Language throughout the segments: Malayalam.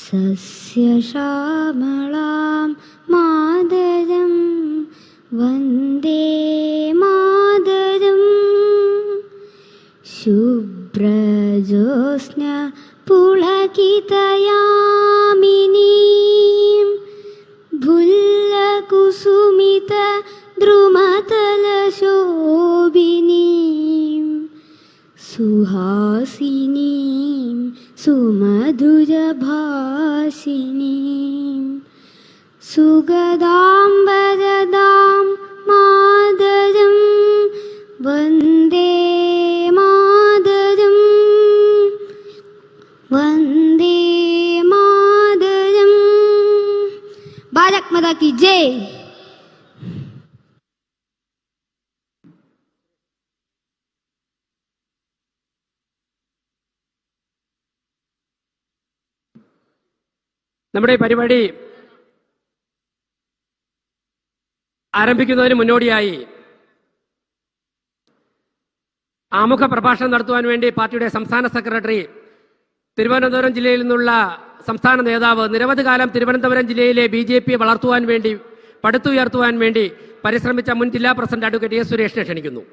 സസ്യശ്യാമളാം മാതരം വന്ദേ മാതരം. ശുഭ്രജോത്സ്ന പുളകിതയാമിനീം ഭുല്ലകുസുമിത ദ്രുമതലശോഭിനീം സുഹാസിനീം സുമധുരഭാഷിണീം സുഗദാംബരദാം മാതരം വന്ദേ മാതരം വന്ദേ മാതരം. ഭാരത് മാതാ കി ജയ്. നമ്മുടെ പരിപാടി ആരംഭിക്കുന്നതിന് മുന്നോടിയായി ആമുഖ പ്രഭാഷണം നടത്തുവാൻ വേണ്ടി പാർട്ടിയുടെ സംസ്ഥാന സെക്രട്ടറി, തിരുവനന്തപുരം ജില്ലയിൽ നിന്നുള്ള സംസ്ഥാന നേതാവ്, നിരവധി കാലം തിരുവനന്തപുരം ജില്ലയിലെ BJP വളർത്തുവാൻ വേണ്ടി, പടുത്തുയർത്തുവാൻ വേണ്ടി പരിശ്രമിച്ച മുൻ ജില്ലാ പ്രസിഡന്റ് അഡ്വക്കേറ്റ് എസ് സുരേഷിനെ ക്ഷണിക്കുന്നു.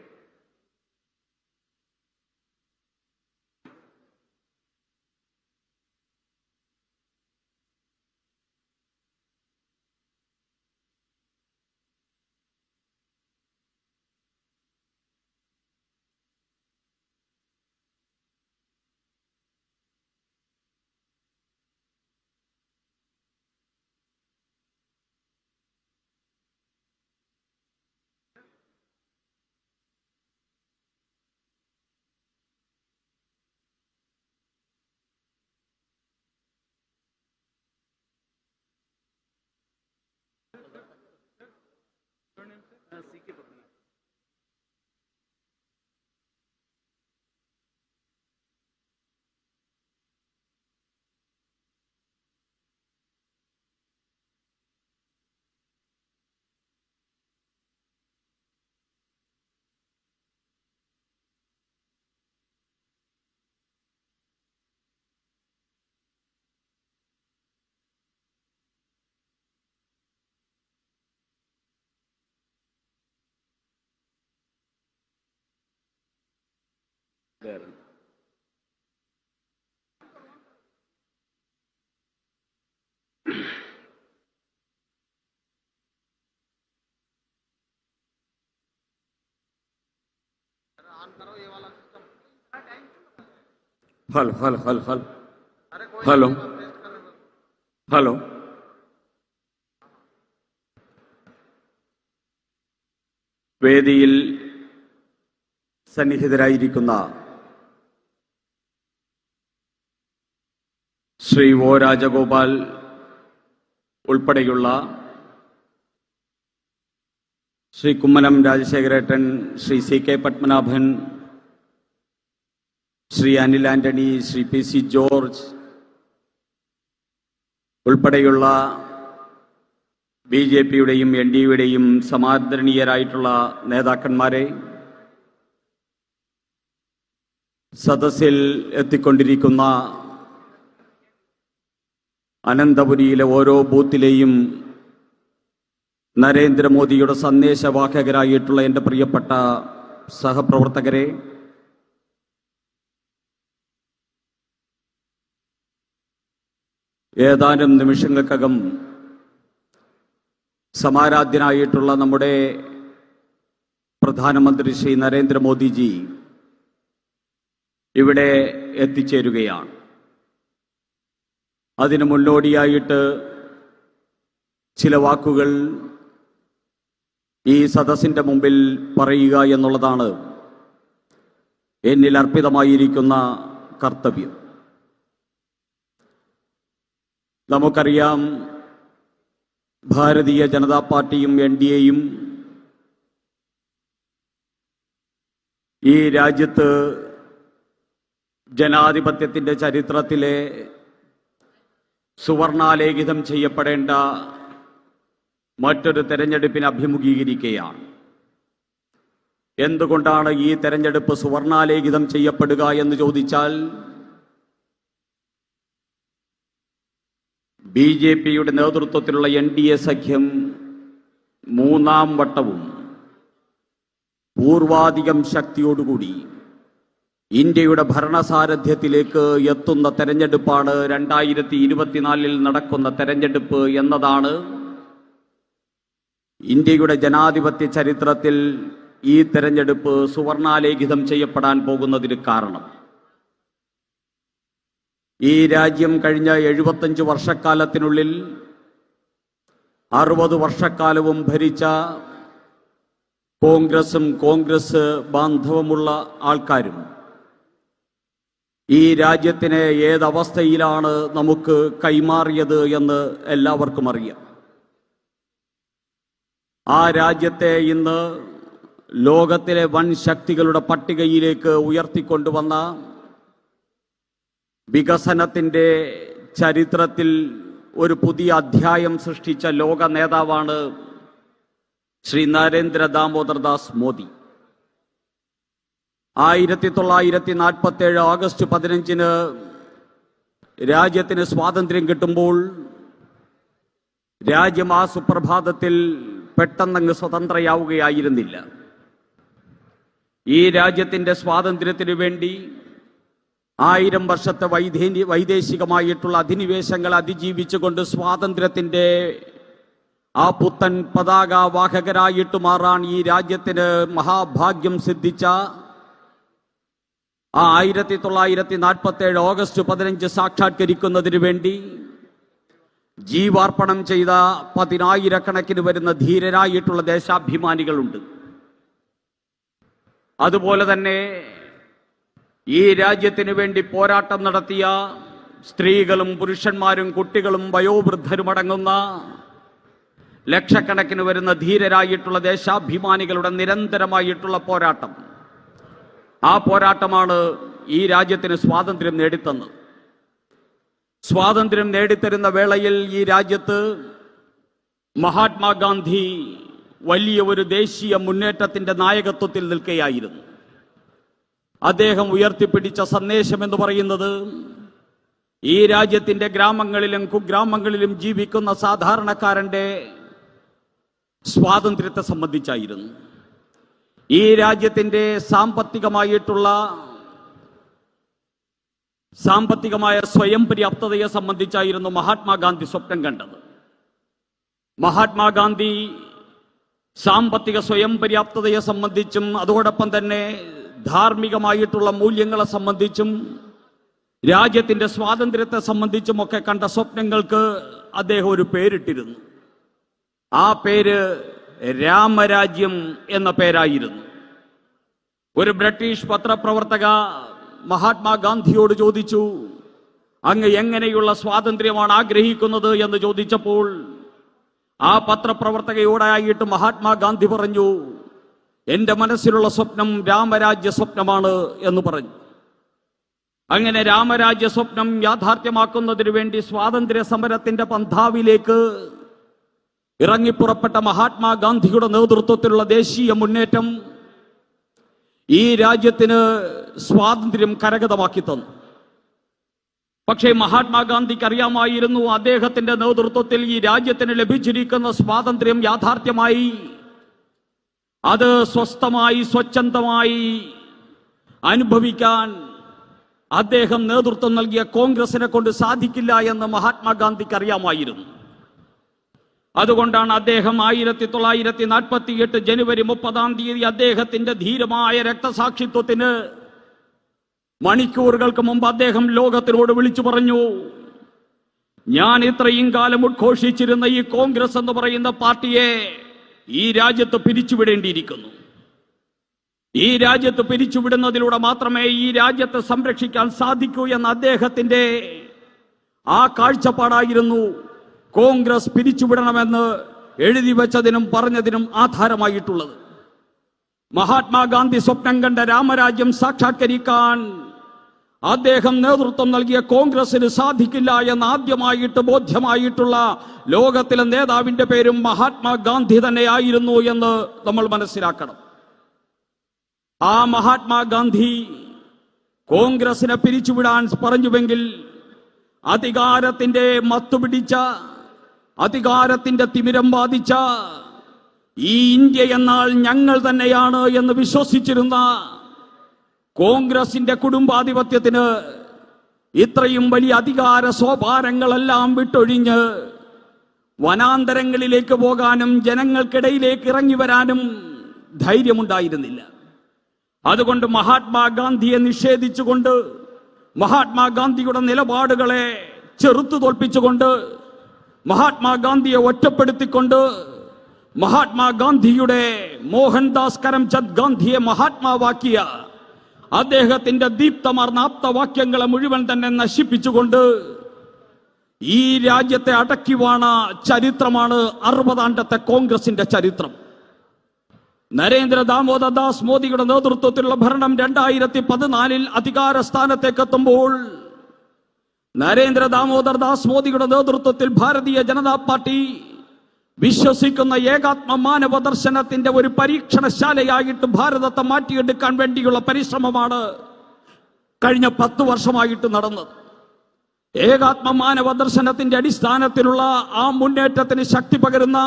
Hello hello hello hello hello hello വേദിയിൽ സന്നിഹിതരായിരിക്കുന്ന ശ്രീ ഒ രാജഗോപാൽ ഉൾപ്പെടെയുള്ള ശ്രീ കുമ്മനം രാജശേഖരേട്ടൻ, ശ്രീ CK പത്മനാഭൻ, ശ്രീ അനിൽ ആന്റണി, ശ്രീ PC ജോർജ് ഉൾപ്പെടെയുള്ള BJPയുടെയും NDAയുടെയും സമാദരണീയരായിട്ടുള്ള നേതാക്കന്മാരെ, സദസ്സിൽ എത്തിക്കൊണ്ടിരിക്കുന്ന അനന്തപുരിയിലെ ഓരോ ബൂത്തിലെയും നരേന്ദ്രമോദിയുടെ സന്ദേശവാഹകരായിട്ടുള്ള എൻ്റെ പ്രിയപ്പെട്ട സഹപ്രവർത്തകരെ, ഏതാനും നിമിഷങ്ങൾക്കകം സമാരാധ്യനായിട്ടുള്ള നമ്മുടെ പ്രധാനമന്ത്രി ശ്രീ നരേന്ദ്രമോദിജി ഇവിടെ എത്തിച്ചേരുകയാണ്. അതിനു മുന്നോടിയായിട്ട് ചില വാക്കുകൾ ഈ സദസ്സിൻ്റെ മുമ്പിൽ പറയുക എന്നുള്ളതാണ് എന്നിൽ അർപ്പിതമായിരിക്കുന്ന കർത്തവ്യം. നമുക്കറിയാം, ഭാരതീയ ജനതാ പാർട്ടിയും NDAയും ഈ രാജ്യത്ത് ജനാധിപത്യത്തിൻ്റെ ചരിത്രത്തിലെ സുവർണാലേഖിതം ചെയ്യപ്പെടേണ്ട മറ്റൊരു തെരഞ്ഞെടുപ്പിനെ അഭിമുഖീകരിക്കുകയാണ്. എന്തുകൊണ്ടാണ് ഈ തെരഞ്ഞെടുപ്പ് സുവർണാലേഖിതം ചെയ്യപ്പെടുക എന്ന് ചോദിച്ചാൽ, BJPയുടെ നേതൃത്വത്തിലുള്ള NDA സഖ്യം മൂന്നാം വട്ടവും പൂർവാധികം ശക്തിയോടുകൂടി ഇന്ത്യയുടെ ഭരണസാരഥ്യത്തിലേക്ക് എത്തുന്ന തെരഞ്ഞെടുപ്പാണ് 2024 നടക്കുന്ന തെരഞ്ഞെടുപ്പ് എന്നതാണ് ഇന്ത്യയുടെ ജനാധിപത്യ ചരിത്രത്തിൽ ഈ തെരഞ്ഞെടുപ്പ് സുവർണാലേഖിതം ചെയ്യപ്പെടാൻ പോകുന്നതിന് കാരണം. ഈ രാജ്യം കഴിഞ്ഞ 75 വർഷക്കാലത്തിനുള്ളിൽ 60 വർഷക്കാലവും ഭരിച്ച കോൺഗ്രസ് ബാന്ധവമുള്ള ആൾക്കാരും ഈ രാജ്യത്തിനെ ഏതവസ്ഥയിലാണ് നമുക്ക് കൈമാറിയത് എന്ന് എല്ലാവർക്കും അറിയാം. ആ രാജ്യത്തെ ഇന്ന് ലോകത്തിലെ വൻ ശക്തികളുടെ പട്ടികയിലേക്ക് ഉയർത്തിക്കൊണ്ടുവന്ന വികസനത്തിൻ്റെ ചരിത്രത്തിൽ ഒരു പുതിയ അധ്യായം സൃഷ്ടിച്ച ലോക നേതാവാണ് ശ്രീ നരേന്ദ്ര ദാമോദർ ദാസ് മോദി. 1947 ഓഗസ്റ്റ് 15 രാജ്യത്തിന് സ്വാതന്ത്ര്യം കിട്ടുമ്പോൾ രാജ്യം ആ സുപ്രഭാതത്തിൽ പെട്ടെന്നങ്ങ് സ്വതന്ത്രയാവുകയായിരുന്നില്ല. ഈ രാജ്യത്തിന്റെ സ്വാതന്ത്ര്യത്തിനു വേണ്ടി 1000 വർഷത്തെ വൈദേശികമായിട്ടുള്ള അധിനിവേശങ്ങൾ അതിജീവിച്ചുകൊണ്ട് സ്വാതന്ത്ര്യത്തിന്റെ ആ പുത്തൻ പതാകവാഹകരായിട്ട് മാറാൻ ഈ രാജ്യത്തിന് മഹാഭാഗ്യം സിദ്ധിച്ച ആ 1947 ഓഗസ്റ്റ് 15 സാക്ഷാത്കരിക്കുന്നതിന് വേണ്ടി ജീവാർപ്പണം ചെയ്ത 10,000 വരുന്ന ധീരരായിട്ടുള്ള ദേശാഭിമാനികളുണ്ട്. അതുപോലെ തന്നെ ഈ രാജ്യത്തിന് വേണ്ടി പോരാട്ടം നടത്തിയ സ്ത്രീകളും പുരുഷന്മാരും കുട്ടികളും വയോവൃദ്ധരും അടങ്ങുന്ന ലക്ഷക്കണക്കിന് വരുന്ന ധീരരായിട്ടുള്ള ദേശാഭിമാനികളുടെ നിരന്തരമായിട്ടുള്ള പോരാട്ടം. ആ പോരാട്ടമാണ് ഈ രാജ്യത്തിന് സ്വാതന്ത്ര്യം നേടിത്തന്നത്. സ്വാതന്ത്ര്യം നേടിത്തരുന്ന വേളയിൽ ഈ രാജ്യത്ത് മഹാത്മാഗാന്ധി വലിയ ഒരു ദേശീയ മുന്നേറ്റത്തിന്റെ നായകത്വത്തിൽ നിൽക്കുകയായിരുന്നു. അദ്ദേഹം ഉയർത്തിപ്പിടിച്ച സന്ദേശം എന്ന് പറയുന്നത് ഈ രാജ്യത്തിന്റെ ഗ്രാമങ്ങളിലും കുഗ്രാമങ്ങളിലും ജീവിക്കുന്ന സാധാരണക്കാരന്റെ സ്വാതന്ത്ര്യത്തെ സംബന്ധിച്ചായിരുന്നു. ഈ രാജ്യത്തിന്റെ സാമ്പത്തികമായ സ്വയം പര്യാപ്തതയെ സംബന്ധിച്ചായിരുന്നു മഹാത്മാഗാന്ധി സ്വപ്നം കണ്ടത്. മഹാത്മാഗാന്ധി സാമ്പത്തിക സ്വയം പര്യാപ്തതയെ സംബന്ധിച്ചും അതോടൊപ്പം തന്നെ ധാർമ്മികമായിട്ടുള്ള മൂല്യങ്ങളെ സംബന്ധിച്ചും രാജ്യത്തിന്റെ സ്വാതന്ത്ര്യത്തെ സംബന്ധിച്ചുമൊക്കെ കണ്ട സ്വപ്നങ്ങൾക്ക് അദ്ദേഹം ഒരു പേരിട്ടിരുന്നു. ആ പേര് രാമരാജ്യം എന്ന പേരായിരുന്നു. ഒരു ബ്രിട്ടീഷ് പത്രപ്രവർത്തക മഹാത്മാഗാന്ധിയോട് ചോദിച്ചു, അങ്ങ് എങ്ങനെയുള്ള സ്വാതന്ത്ര്യമാണ് ആഗ്രഹിക്കുന്നത് എന്ന് ചോദിച്ചപ്പോൾ ആ പത്രപ്രവർത്തകയോടായിട്ട് മഹാത്മാഗാന്ധി പറഞ്ഞു, എന്റെ മനസ്സിലുള്ള സ്വപ്നം രാമരാജ്യ സ്വപ്നമാണ് എന്ന് പറഞ്ഞു. അങ്ങനെ രാമരാജ്യ സ്വപ്നം യാഥാർത്ഥ്യമാക്കുന്നതിന് വേണ്ടി സ്വാതന്ത്ര്യ സമരത്തിന്റെ പന്ഥാവിലേക്ക് ഇറങ്ങിപ്പുറപ്പെട്ട മഹാത്മാഗാന്ധിയുടെ നേതൃത്വത്തിലുള്ള ദേശീയ മുന്നേറ്റം ഈ രാജ്യത്തിന് സ്വാതന്ത്ര്യം കരഗതമാക്കി തന്നു. പക്ഷേ മഹാത്മാഗാന്ധിക്ക് അറിയാമായിരുന്നു, അദ്ദേഹത്തിന്റെ നേതൃത്വത്തിൽ ഈ രാജ്യത്തിന് ലഭിച്ചിരിക്കുന്ന സ്വാതന്ത്ര്യം യാഥാർത്ഥ്യമായി അത് സ്വസ്ഥമായി സ്വച്ഛന്തമായി അനുഭവിക്കാൻ അദ്ദേഹം നേതൃത്വം നൽകിയ കോൺഗ്രസിനെ കൊണ്ട് സാധിക്കില്ല എന്ന് മഹാത്മാഗാന്ധിക്ക് അറിയാമായിരുന്നു. അതുകൊണ്ടാണ് അദ്ദേഹം 1948 ജനുവരി 30 അദ്ദേഹത്തിന്റെ ധീരമായ രക്തസാക്ഷിത്വത്തിന് മണിക്കൂറുകൾക്ക് മുമ്പ് അദ്ദേഹം ലോകത്തിനോട് വിളിച്ചു പറഞ്ഞു, ഞാൻ ഇത്രയും കാലം ഉദ്ഘോഷിച്ചിരുന്ന ഈ കോൺഗ്രസ് എന്ന് പറയുന്ന പാർട്ടിയെ ഈ രാജ്യത്ത് പിരിച്ചുവിടേണ്ടിയിരിക്കുന്നു. ഈ രാജ്യത്ത് പിരിച്ചുവിടുന്നതിലൂടെ മാത്രമേ ഈ രാജ്യത്തെ സംരക്ഷിക്കാൻ സാധിക്കൂ എന്ന അദ്ദേഹത്തിന്റെ ആ കാഴ്ചപ്പാടായിരുന്നു കോൺഗ്രസ് പിരിച്ചുവിടണമെന്ന് എഴുതി വെച്ചതിനും പറഞ്ഞതിനും ആധാരമായിട്ടുള്ളത്. മഹാത്മാഗാന്ധി സ്വപ്നം കണ്ട രാമരാജ്യം സാക്ഷാത്കരിക്കാൻ അദ്ദേഹം നേതൃത്വം നൽകിയ കോൺഗ്രസിന് സാധിക്കില്ല എന്ന് ആദ്യമായിട്ട് ബോധ്യമായിട്ടുള്ള ലോകത്തിലെ നേതാവിന്റെ പേരും മഹാത്മാഗാന്ധി തന്നെയായിരുന്നു എന്ന് നമ്മൾ മനസ്സിലാക്കണം. ആ മഹാത്മാഗാന്ധി കോൺഗ്രസിനെ പിരിച്ചുവിടാൻ പറഞ്ഞുവെങ്കിൽ അധികാരത്തിന്റെ മത്തുപിടിച്ച, അധികാരത്തിന്റെ തിമിരം ബാധിച്ച ഈ ഇന്ത്യ എന്നാൽ ഞങ്ങൾ തന്നെയാണ് എന്ന് വിശ്വസിച്ചിരുന്ന കോൺഗ്രസിന്റെ കുടുംബാധിപത്യത്തിന് ഇത്രയും വലിയ അധികാര സോപാനങ്ങളെല്ലാം വിട്ടൊഴിഞ്ഞ് വനാന്തരങ്ങളിലേക്ക് പോകാനും ജനങ്ങൾക്കിടയിലേക്ക് ഇറങ്ങി വരാനും ധൈര്യമുണ്ടായിരുന്നില്ല. അതുകൊണ്ട് മഹാത്മാഗാന്ധിയെ നിഷേധിച്ചുകൊണ്ട്, മഹാത്മാഗാന്ധിയുടെ നിലപാടുകളെ ചെറുത്തു തോൽപ്പിച്ചുകൊണ്ട്, മഹാത്മാഗാന്ധിയെ ഒറ്റപ്പെടുത്തിക്കൊണ്ട്, മഹാത്മാഗാന്ധിയുടെ മോഹൻദാസ് കരംചന്ദ് ഗാന്ധിയെ മഹാത്മാവാക്കിയ അദ്ദേഹത്തിന്റെ ദീപ്തമാർന്ന ആപ്തവാക്യങ്ങളെ മുഴുവൻ തന്നെ നശിപ്പിച്ചുകൊണ്ട് ഈ രാജ്യത്തെ അടക്കിവാണ ചരിത്രമാണ് 60 കോൺഗ്രസിന്റെ ചരിത്രം. നരേന്ദ്ര ദാമോദർ ദാസ് മോദിയുടെ നേതൃത്വത്തിലുള്ള ഭരണം 2014 അധികാര സ്ഥാനത്തേക്ക് എത്തുമ്പോൾ നരേന്ദ്ര ദാമോദർ ദാസ് മോദിയുടെ നേതൃത്വത്തിൽ ഭാരതീയ ജനതാ പാർട്ടി വിശ്വസിക്കുന്ന ഏകാത്മ മാനവ ദർശനത്തിന്റെ ഒരു പരീക്ഷണശാലയായിട്ട് ഭാരതത്തെ മാറ്റിയെടുക്കാൻ വേണ്ടിയുള്ള പരിശ്രമമാണ് കഴിഞ്ഞ 10 വർഷമായിട്ട് നടന്നത്. ഏകാത്മ മാനവ ദർശനത്തിന്റെ അടിസ്ഥാനത്തിലുള്ള ആ മുന്നേറ്റത്തിന് ശക്തി പകരുന്ന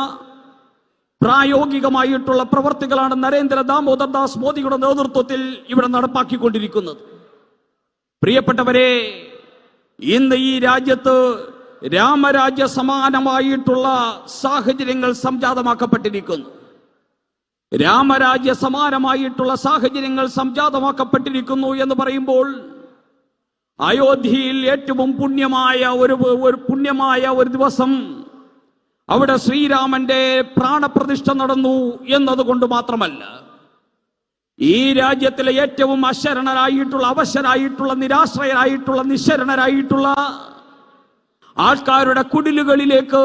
പ്രായോഗികമായിട്ടുള്ള പ്രവർത്തികളാണ് നരേന്ദ്ര ദാമോദർ ദാസ് മോദിയുടെ നേതൃത്വത്തിൽ ഇവിടെ നടപ്പാക്കിക്കൊണ്ടിരിക്കുന്നത്. പ്രിയപ്പെട്ടവരെ, ഇന്ന് ഈ രാജ്യത്ത് രാമരാജ്യ സമാനമായിട്ടുള്ള സാഹചര്യങ്ങൾ സംജാതമാക്കപ്പെട്ടിരിക്കുന്നു. രാമരാജ്യ സമാനമായിട്ടുള്ള സാഹചര്യങ്ങൾ സംജാതമാക്കപ്പെട്ടിരിക്കുന്നു എന്ന് പറയുമ്പോൾ അയോധ്യയിൽ ഏറ്റവും പുണ്യമായ ഒരു ദിവസം അവിടെ ശ്രീരാമന്റെ പ്രാണപ്രതിഷ്ഠ നടന്നു എന്നതുകൊണ്ട് മാത്രമല്ല, ഈ രാജ്യത്തിലെ ഏറ്റവും അശരണരായിട്ടുള്ള, അവശരായിട്ടുള്ള, നിരാശ്രയരായിട്ടുള്ള, നിശരണരായിട്ടുള്ള ആൾക്കാരുടെ കുടിലുകളിലേക്ക്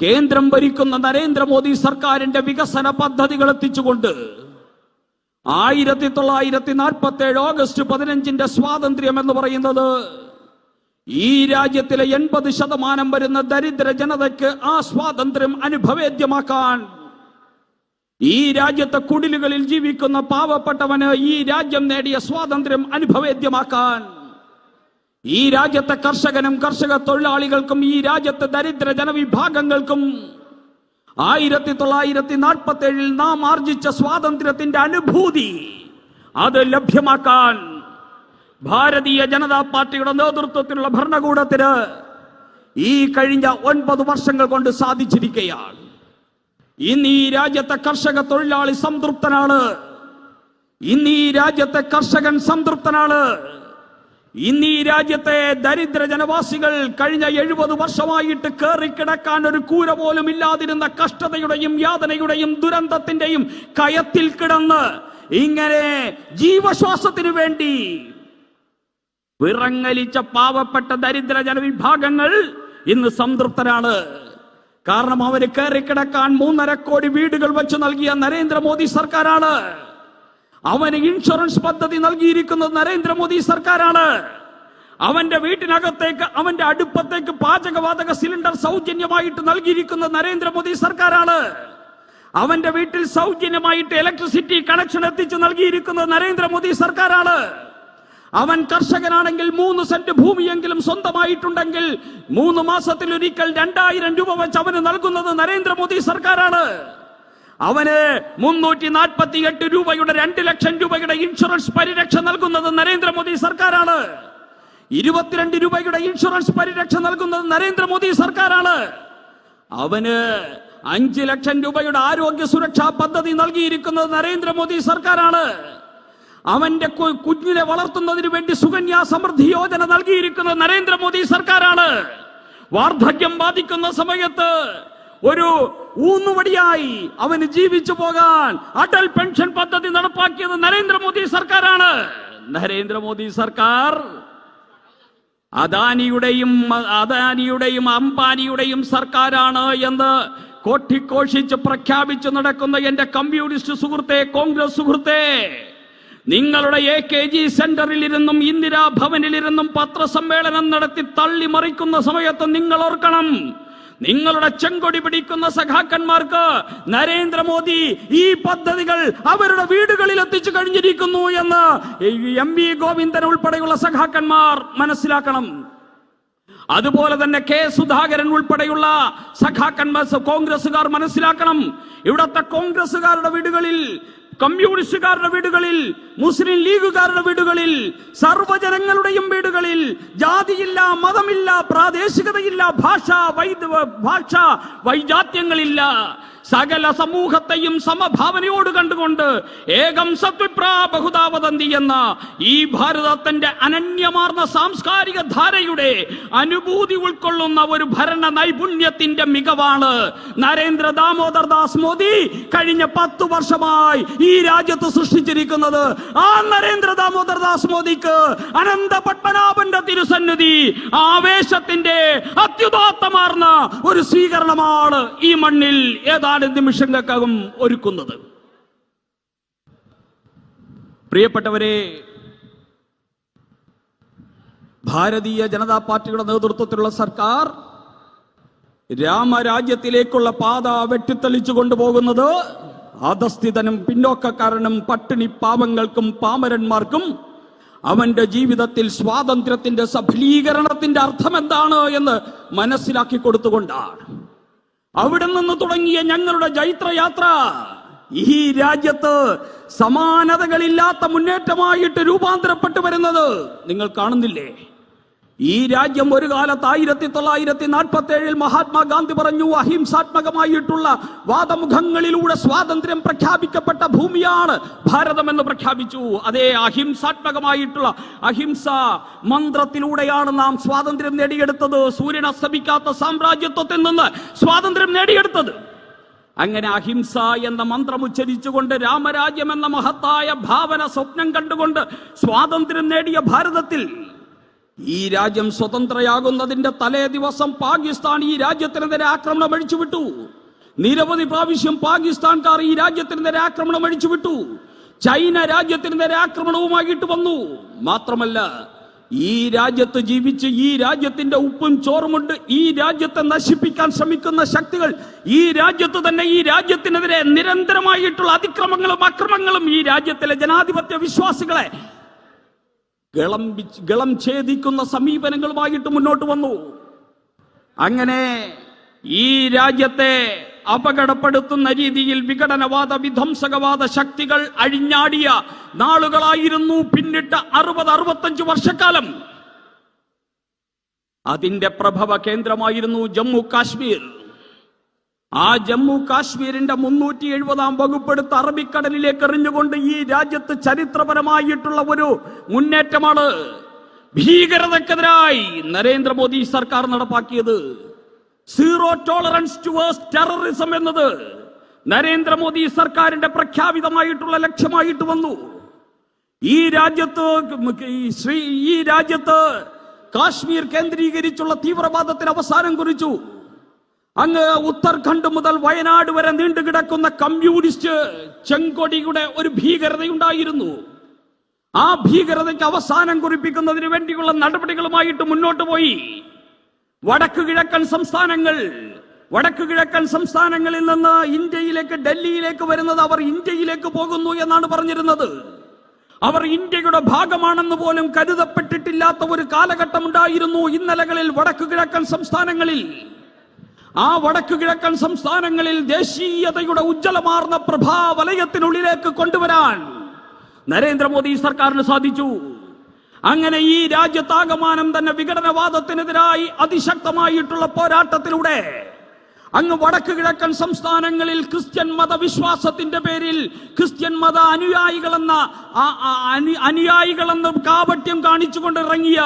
കേന്ദ്രം ഭരിക്കുന്ന നരേന്ദ്രമോദി സർക്കാരിന്റെ വികസന പദ്ധതികൾ എത്തിച്ചുകൊണ്ട് 1947 ഓഗസ്റ്റ് 15 സ്വാതന്ത്ര്യം എന്ന് പറയുന്നത് ഈ രാജ്യത്തിലെ 80% വരുന്ന ദരിദ്ര ജനതയ്ക്ക് ആ സ്വാതന്ത്ര്യം അനുഭവേദ്യമാക്കാൻ, ഈ രാജ്യത്തെ കുടിലുകളിൽ ജീവിക്കുന്ന പാവപ്പെട്ടവന് ഈ രാജ്യം നേടിയ സ്വാതന്ത്ര്യം അനുഭവേദ്യമാക്കാൻ, ഈ രാജ്യത്തെ കർഷകനും കർഷക തൊഴിലാളികൾക്കും ഈ രാജ്യത്തെ ദരിദ്ര ജനവിഭാഗങ്ങൾക്കും 1947 നാം ആർജിച്ച സ്വാതന്ത്ര്യത്തിന്റെ അനുഭൂതി അത് ലഭ്യമാക്കാൻ ഭാരതീയ ജനതാ പാർട്ടിയുടെ നേതൃത്വത്തിലുള്ള ഭരണകൂടത്തിന് ഈ കഴിഞ്ഞ 9 വർഷങ്ങൾ കൊണ്ട് സാധിച്ചിരിക്കുകയാണ്. ഇന്ന് ഈ രാജ്യത്തെ കർഷക തൊഴിലാളി സംതൃപ്തനാണ്. ഇന്ന് ഈ രാജ്യത്തെ കർഷകൻ സംതൃപ്തനാണ്. ഇന്ന് ഈ രാജ്യത്തെ ദരിദ്ര ജനവാസികൾ കഴിഞ്ഞ 70 വർഷമായിട്ട് കയറിക്കിടക്കാൻ ഒരു കൂര പോലും ഇല്ലാതിരുന്ന കഷ്ടതയുടെയും യാതനയുടെയും ദുരന്തത്തിന്റെയും കയത്തിൽ കിടന്ന് ഇങ്ങനെ ജീവശ്വാസത്തിനു വേണ്ടി വിറങ്ങലിച്ച പാവപ്പെട്ട ദരിദ്ര ജനവിഭാഗങ്ങൾ ഇന്ന് സംതൃപ്തരാണ്. കാരണം അവന് കയറിക്കിടക്കാൻ 3.5 കോടി വീടുകൾ വെച്ച് നൽകിയ നരേന്ദ്രമോദി സർക്കാരാണ്. അവന് ഇൻഷുറൻസ് പദ്ധതി നൽകിയിരിക്കുന്നത് നരേന്ദ്രമോദി സർക്കാരാണ്. അവന്റെ വീട്ടിനകത്തേക്ക്, അവന്റെ അടുപ്പത്തേക്ക് പാചകവാതക സിലിണ്ടർ സൗജന്യമായിട്ട് നൽകിയിരിക്കുന്നത് നരേന്ദ്രമോദി സർക്കാരാണ്. അവന്റെ വീട്ടിൽ സൗജന്യമായിട്ട് ഇലക്ട്രിസിറ്റി കണക്ഷൻ എത്തിച്ച് നൽകിയിരിക്കുന്നത് നരേന്ദ്രമോദി സർക്കാരാണ്. അവൻ കർഷകനാണെങ്കിൽ 3 സെന്റ് ഭൂമിയെങ്കിലും സ്വന്തമായിട്ടുണ്ടെങ്കിൽ 3 മാസത്തിലൊരിക്കൽ 2000 രൂപ വെച്ച് അവന് നൽകുന്നത് നരേന്ദ്രമോദി സർക്കാരാണ്. അവന് 348 രൂപയുടെ 2 ലക്ഷം രൂപയുടെ ഇൻഷുറൻസ് പരിരക്ഷ നൽകുന്നത് നരേന്ദ്രമോദി സർക്കാരാണ്. 22 രൂപയുടെ ഇൻഷുറൻസ് പരിരക്ഷ നൽകുന്നത് നരേന്ദ്രമോദി സർക്കാരാണ്. അവന് 5 ലക്ഷം രൂപയുടെ ആരോഗ്യ സുരക്ഷാ പദ്ധതി നൽകിയിരിക്കുന്നത് നരേന്ദ്രമോദി സർക്കാരാണ്. അവന്റെ കുഞ്ഞിനെ വളർത്തുന്നതിന് വേണ്ടി സുകന്യാ സമൃദ്ധി യോജന നൽകിയിരിക്കുന്നത് നരേന്ദ്രമോദി സർക്കാരാണ്. വാർദ്ധക്യം ബാധിക്കുന്ന സമയത്ത് ഒരു ഊന്നുവടിയായി അവന് ജീവിച്ചു പോകാൻ അടൽ പെൻഷൻ പദ്ധതി നടപ്പാക്കിയത് നരേന്ദ്രമോദി സർക്കാരാണ്. നരേന്ദ്രമോദി സർക്കാർ അദാനിയുടെയും അംബാനിയുടെയും സർക്കാരാണ് എന്ന് കൊട്ടിഘോഷിച്ച് പ്രഖ്യാപിച്ചു നടക്കുന്ന എന്റെ കമ്മ്യൂണിസ്റ്റ് സുഹൃത്തെ, കോൺഗ്രസ് സുഹൃത്തെ, നിങ്ങളുടെ AKG സെന്ററിൽ ഇരുന്നും ഇന്ദിരാഭവനിലിരുന്നും പത്രസമ്മേളനം നടത്തി തള്ളിമറിക്കുന്ന സമയത്ത് നിങ്ങൾ ഓർക്കണം, നിങ്ങളുടെ ചെങ്കൊടി പിടിക്കുന്ന സഖാക്കന്മാർക്ക് നരേന്ദ്രമോദി ഈ പദ്ധതികൾ അവരുടെ വീടുകളിൽ എത്തിച്ചു കഴിഞ്ഞിരിക്കുന്നു എന്ന് MV ഗോവിന്ദൻ ഉൾപ്പെടെയുള്ള സഖാക്കന്മാർ മനസ്സിലാക്കണം. അതുപോലെ തന്നെ കെ സുധാകരൻ ഉൾപ്പെടെയുള്ള സഖാക്കന്മാർ കോൺഗ്രസുകാർ മനസ്സിലാക്കണം, ഇവിടത്തെ കോൺഗ്രസുകാരുടെ വീടുകളിൽ, കമ്മ്യൂണിസ്റ്റുകാരുടെ വീടുകളിൽ, മുസ്ലിം ലീഗുകാരുടെ വീടുകളിൽ, സർവ്വജനങ്ങളുടെയും വീടുകളിൽ ജാതിയില്ല, മതമില്ല, പ്രാദേശികതയില്ല, ഭാഷ വൈജാത്യങ്ങളില്ല. സകല സമൂഹത്തെയും സമഭാവനയോട് കണ്ടുകൊണ്ട് ഏകം സത്വിപ്രാ ബഹുധാവതന്തി എന്ന ഈ ഭാരതത്തിന്റെ അനന്യമാർന്ന സാംസ്കാരിക ധാരയുടെ അനുഭൂതി ഉൾക്കൊള്ളുന്ന ഒരു ഭരണ നൈപുണ്യത്തിന്റെ മികവാണ് നരേന്ദ്ര ദാമോദർ ദാസ് മോദി കഴിഞ്ഞ 10 വർഷമായി ഈ രാജ്യത്ത് സൃഷ്ടിച്ചിരിക്കുന്നത്. ആ നരേന്ദ്ര ദാമോദർ ദാസ് മോദിക്ക് അനന്ത പത്മനാഭന്റെ തിരുസന്നിധി ആവേശത്തിന്റെ അത്യുദാത്തമാർന്ന ഒരു സ്വീകരണമാണ് ഈ മണ്ണിൽ ഏതാനും നിമിഷങ്ങൾക്കകം ഒരുക്കുന്നത്. പ്രിയപ്പെട്ടവരെ, ഭാരതീയ ജനതാ പാർട്ടിയുടെ നേതൃത്വത്തിലുള്ള സർക്കാർ രാമരാജ്യത്തിലേക്കുള്ള പാത വെട്ടിത്തെളിച്ചു കൊണ്ടുപോകുന്നത് അധസ്ഥിതനും പിന്നോക്കക്കാരനും പട്ടിണി പാവങ്ങൾക്കും പാമരന്മാർക്കും അവന്റെ ജീവിതത്തിൽ സ്വാതന്ത്ര്യത്തിന്റെ സഫലീകരണത്തിന്റെ അർത്ഥം എന്താണ് എന്ന് മനസ്സിലാക്കി കൊടുത്തുകൊണ്ടാണ്. അവിടെ നിന്ന് തുടങ്ങിയ ഞങ്ങളുടെ ജൈത്രയാത്ര ഈ രാജ്യത്ത് സമാനതകളില്ലാത്ത മുന്നേറ്റമായിട്ട് രൂപാന്തരപ്പെട്ടു വരുന്നത് നിങ്ങൾ കാണുന്നില്ലേ? ഈ രാജ്യം ഒരു കാലത്ത് 1947 മഹാത്മാഗാന്ധി പറഞ്ഞു, അഹിംസാത്മകമായിട്ടുള്ള വാദമുഖങ്ങളിലൂടെ സ്വാതന്ത്ര്യം പ്രഖ്യാപിക്കപ്പെട്ട ഭൂമിയാണ് ഭാരതം എന്ന് പ്രഖ്യാപിച്ചു. അതേ അഹിംസാത്മകമായിട്ടുള്ള അഹിംസ മന്ത്രത്തിലൂടെയാണ് നാം സ്വാതന്ത്ര്യം നേടിയെടുത്തത്. സൂര്യൻ അസ്തമിക്കാത്ത സാമ്രാജ്യത്വത്തിൽ നിന്ന് സ്വാതന്ത്ര്യം നേടിയെടുത്തത്. അങ്ങനെ അഹിംസ എന്ന മന്ത്രം ഉച്ചരിച്ചുകൊണ്ട് രാമരാജ്യം എന്ന മഹത്തായ ഭാവന സ്വപ്നം കണ്ടുകൊണ്ട് സ്വാതന്ത്ര്യം നേടിയ ഭാരതത്തിൽ ഈ രാജ്യം സ്വതന്ത്രയാകുന്നതിന്റെ തലേ ദിവസം പാകിസ്ഥാൻ ഈ രാജ്യത്തിനെതിരെ ആക്രമണം അഴിച്ചുവിട്ടു. നിരവധി പ്രാവശ്യം പാകിസ്ഥാൻകാർ ഈ രാജ്യത്തിനെതിരെ ആക്രമണം അഴിച്ചുവിട്ടു. ചൈന രാജ്യത്തിനെതിരെ ആക്രമണവുമായിട്ട് വന്നു. മാത്രമല്ല, ഈ രാജ്യത്ത് ജീവിച്ച് ഈ രാജ്യത്തിന്റെ ഉപ്പും ചോറുമുണ്ട് ഈ രാജ്യത്തെ നശിപ്പിക്കാൻ ശ്രമിക്കുന്ന ശക്തികൾ ഈ രാജ്യത്ത് തന്നെ ഈ രാജ്യത്തിനെതിരെ നിരന്തരമായിട്ടുള്ള അതിക്രമങ്ങളും അക്രമങ്ങളും ഈ രാജ്യത്തിലെ ജനാധിപത്യ വിശ്വാസികളെ ഗളം ഛേദിക്കുന്ന സമീപനങ്ങളുമായിട്ട് മുന്നോട്ട് വന്നു. അങ്ങനെ ഈ രാജ്യത്തെ അപകടപ്പെടുത്തുന്ന രീതിയിൽ വിഘടനവാദ വിധ്വംസകവാദ ശക്തികൾ അഴിഞ്ഞാടിയ നാളുകളായിരുന്നു പിന്നിട്ട 60-65 വർഷക്കാലം. അതിന്റെ പ്രഭവ കേന്ദ്രമായിരുന്നു ജമ്മു കാശ്മീർ. ആ ജമ്മു കാശ്മീരിന്റെ 370-ാം വകുപ്പെടുത്ത് അറബിക്കടലിലേക്ക് എറിഞ്ഞുകൊണ്ട് ഈ രാജ്യത്ത് ചരിത്രപരമായിട്ടുള്ള ഒരു മുന്നേറ്റമാണ് ഭീകരതക്കെതിരായി നരേന്ദ്രമോദി സർക്കാർ നടപ്പാക്കിയത്. സീറോ ടോളറൻസ് ടുവേഴ്സ് ടെററിസം എന്നത് നരേന്ദ്രമോദി സർക്കാരിന്റെ പ്രഖ്യാപിതമായിട്ടുള്ള ലക്ഷ്യമായിട്ട് വന്നു. ഈ രാജ്യത്ത് കാശ്മീർ കേന്ദ്രീകരിച്ചുള്ള തീവ്രവാദത്തിന് അവസാനം കുറിച്ചു. അങ്ങ് ഉത്തരാഖണ്ഡ് മുതൽ വയനാട് വരെ നീണ്ടുകിടക്കുന്ന കമ്മ്യൂണിസ്റ്റ് ചെങ്കൊടിയുടെ ഒരു ഭീകരതയുണ്ടായിരുന്നു. ആ ഭീകരതയ്ക്ക് അവസാനം കുറിപ്പിക്കുന്നതിന് വേണ്ടിയുള്ള നടപടികളുമായിട്ട് മുന്നോട്ട് പോയി. വടക്കു കിഴക്കൻ സംസ്ഥാനങ്ങളിൽ നിന്ന് ഇന്ത്യയിലേക്ക്, ഡൽഹിയിലേക്ക് വരുന്നത് അവർ ഇന്ത്യയിലേക്ക് പോകുന്നു എന്നാണ് പറഞ്ഞിരുന്നത്. അവർ ഇന്ത്യയുടെ ഭാഗമാണെന്ന് പോലും കരുതപ്പെട്ടിട്ടില്ലാത്ത ഒരു കാലഘട്ടം ഉണ്ടായിരുന്നു ഇന്നലകളിൽ വടക്കു കിഴക്കൻ സംസ്ഥാനങ്ങളിൽ. ആ വടക്കു കിഴക്കൻ സംസ്ഥാനങ്ങളിൽ ദേശീയതയുടെ ഉജ്ജ്വലമാർന്ന പ്രഭാവലയത്തിനുള്ളിലേക്ക് കൊണ്ടുവരാൻ നരേന്ദ്രമോദി സർക്കാരിന് സാധിച്ചു. അങ്ങനെ ഈ രാജ്യത്താകമാനം തന്നെ വിഘടനവാദത്തിനെതിരായി അതിശക്തമായിട്ടുള്ള പോരാട്ടത്തിലൂടെ അങ്ങ് വടക്കു കിഴക്കൻ സംസ്ഥാനങ്ങളിൽ ക്രിസ്ത്യൻ മതവിശ്വാസത്തിന്റെ പേരിൽ ക്രിസ്ത്യൻ മത അനുയായികളെന്ന് കാപട്യം കാണിച്ചുകൊണ്ടിറങ്ങിയ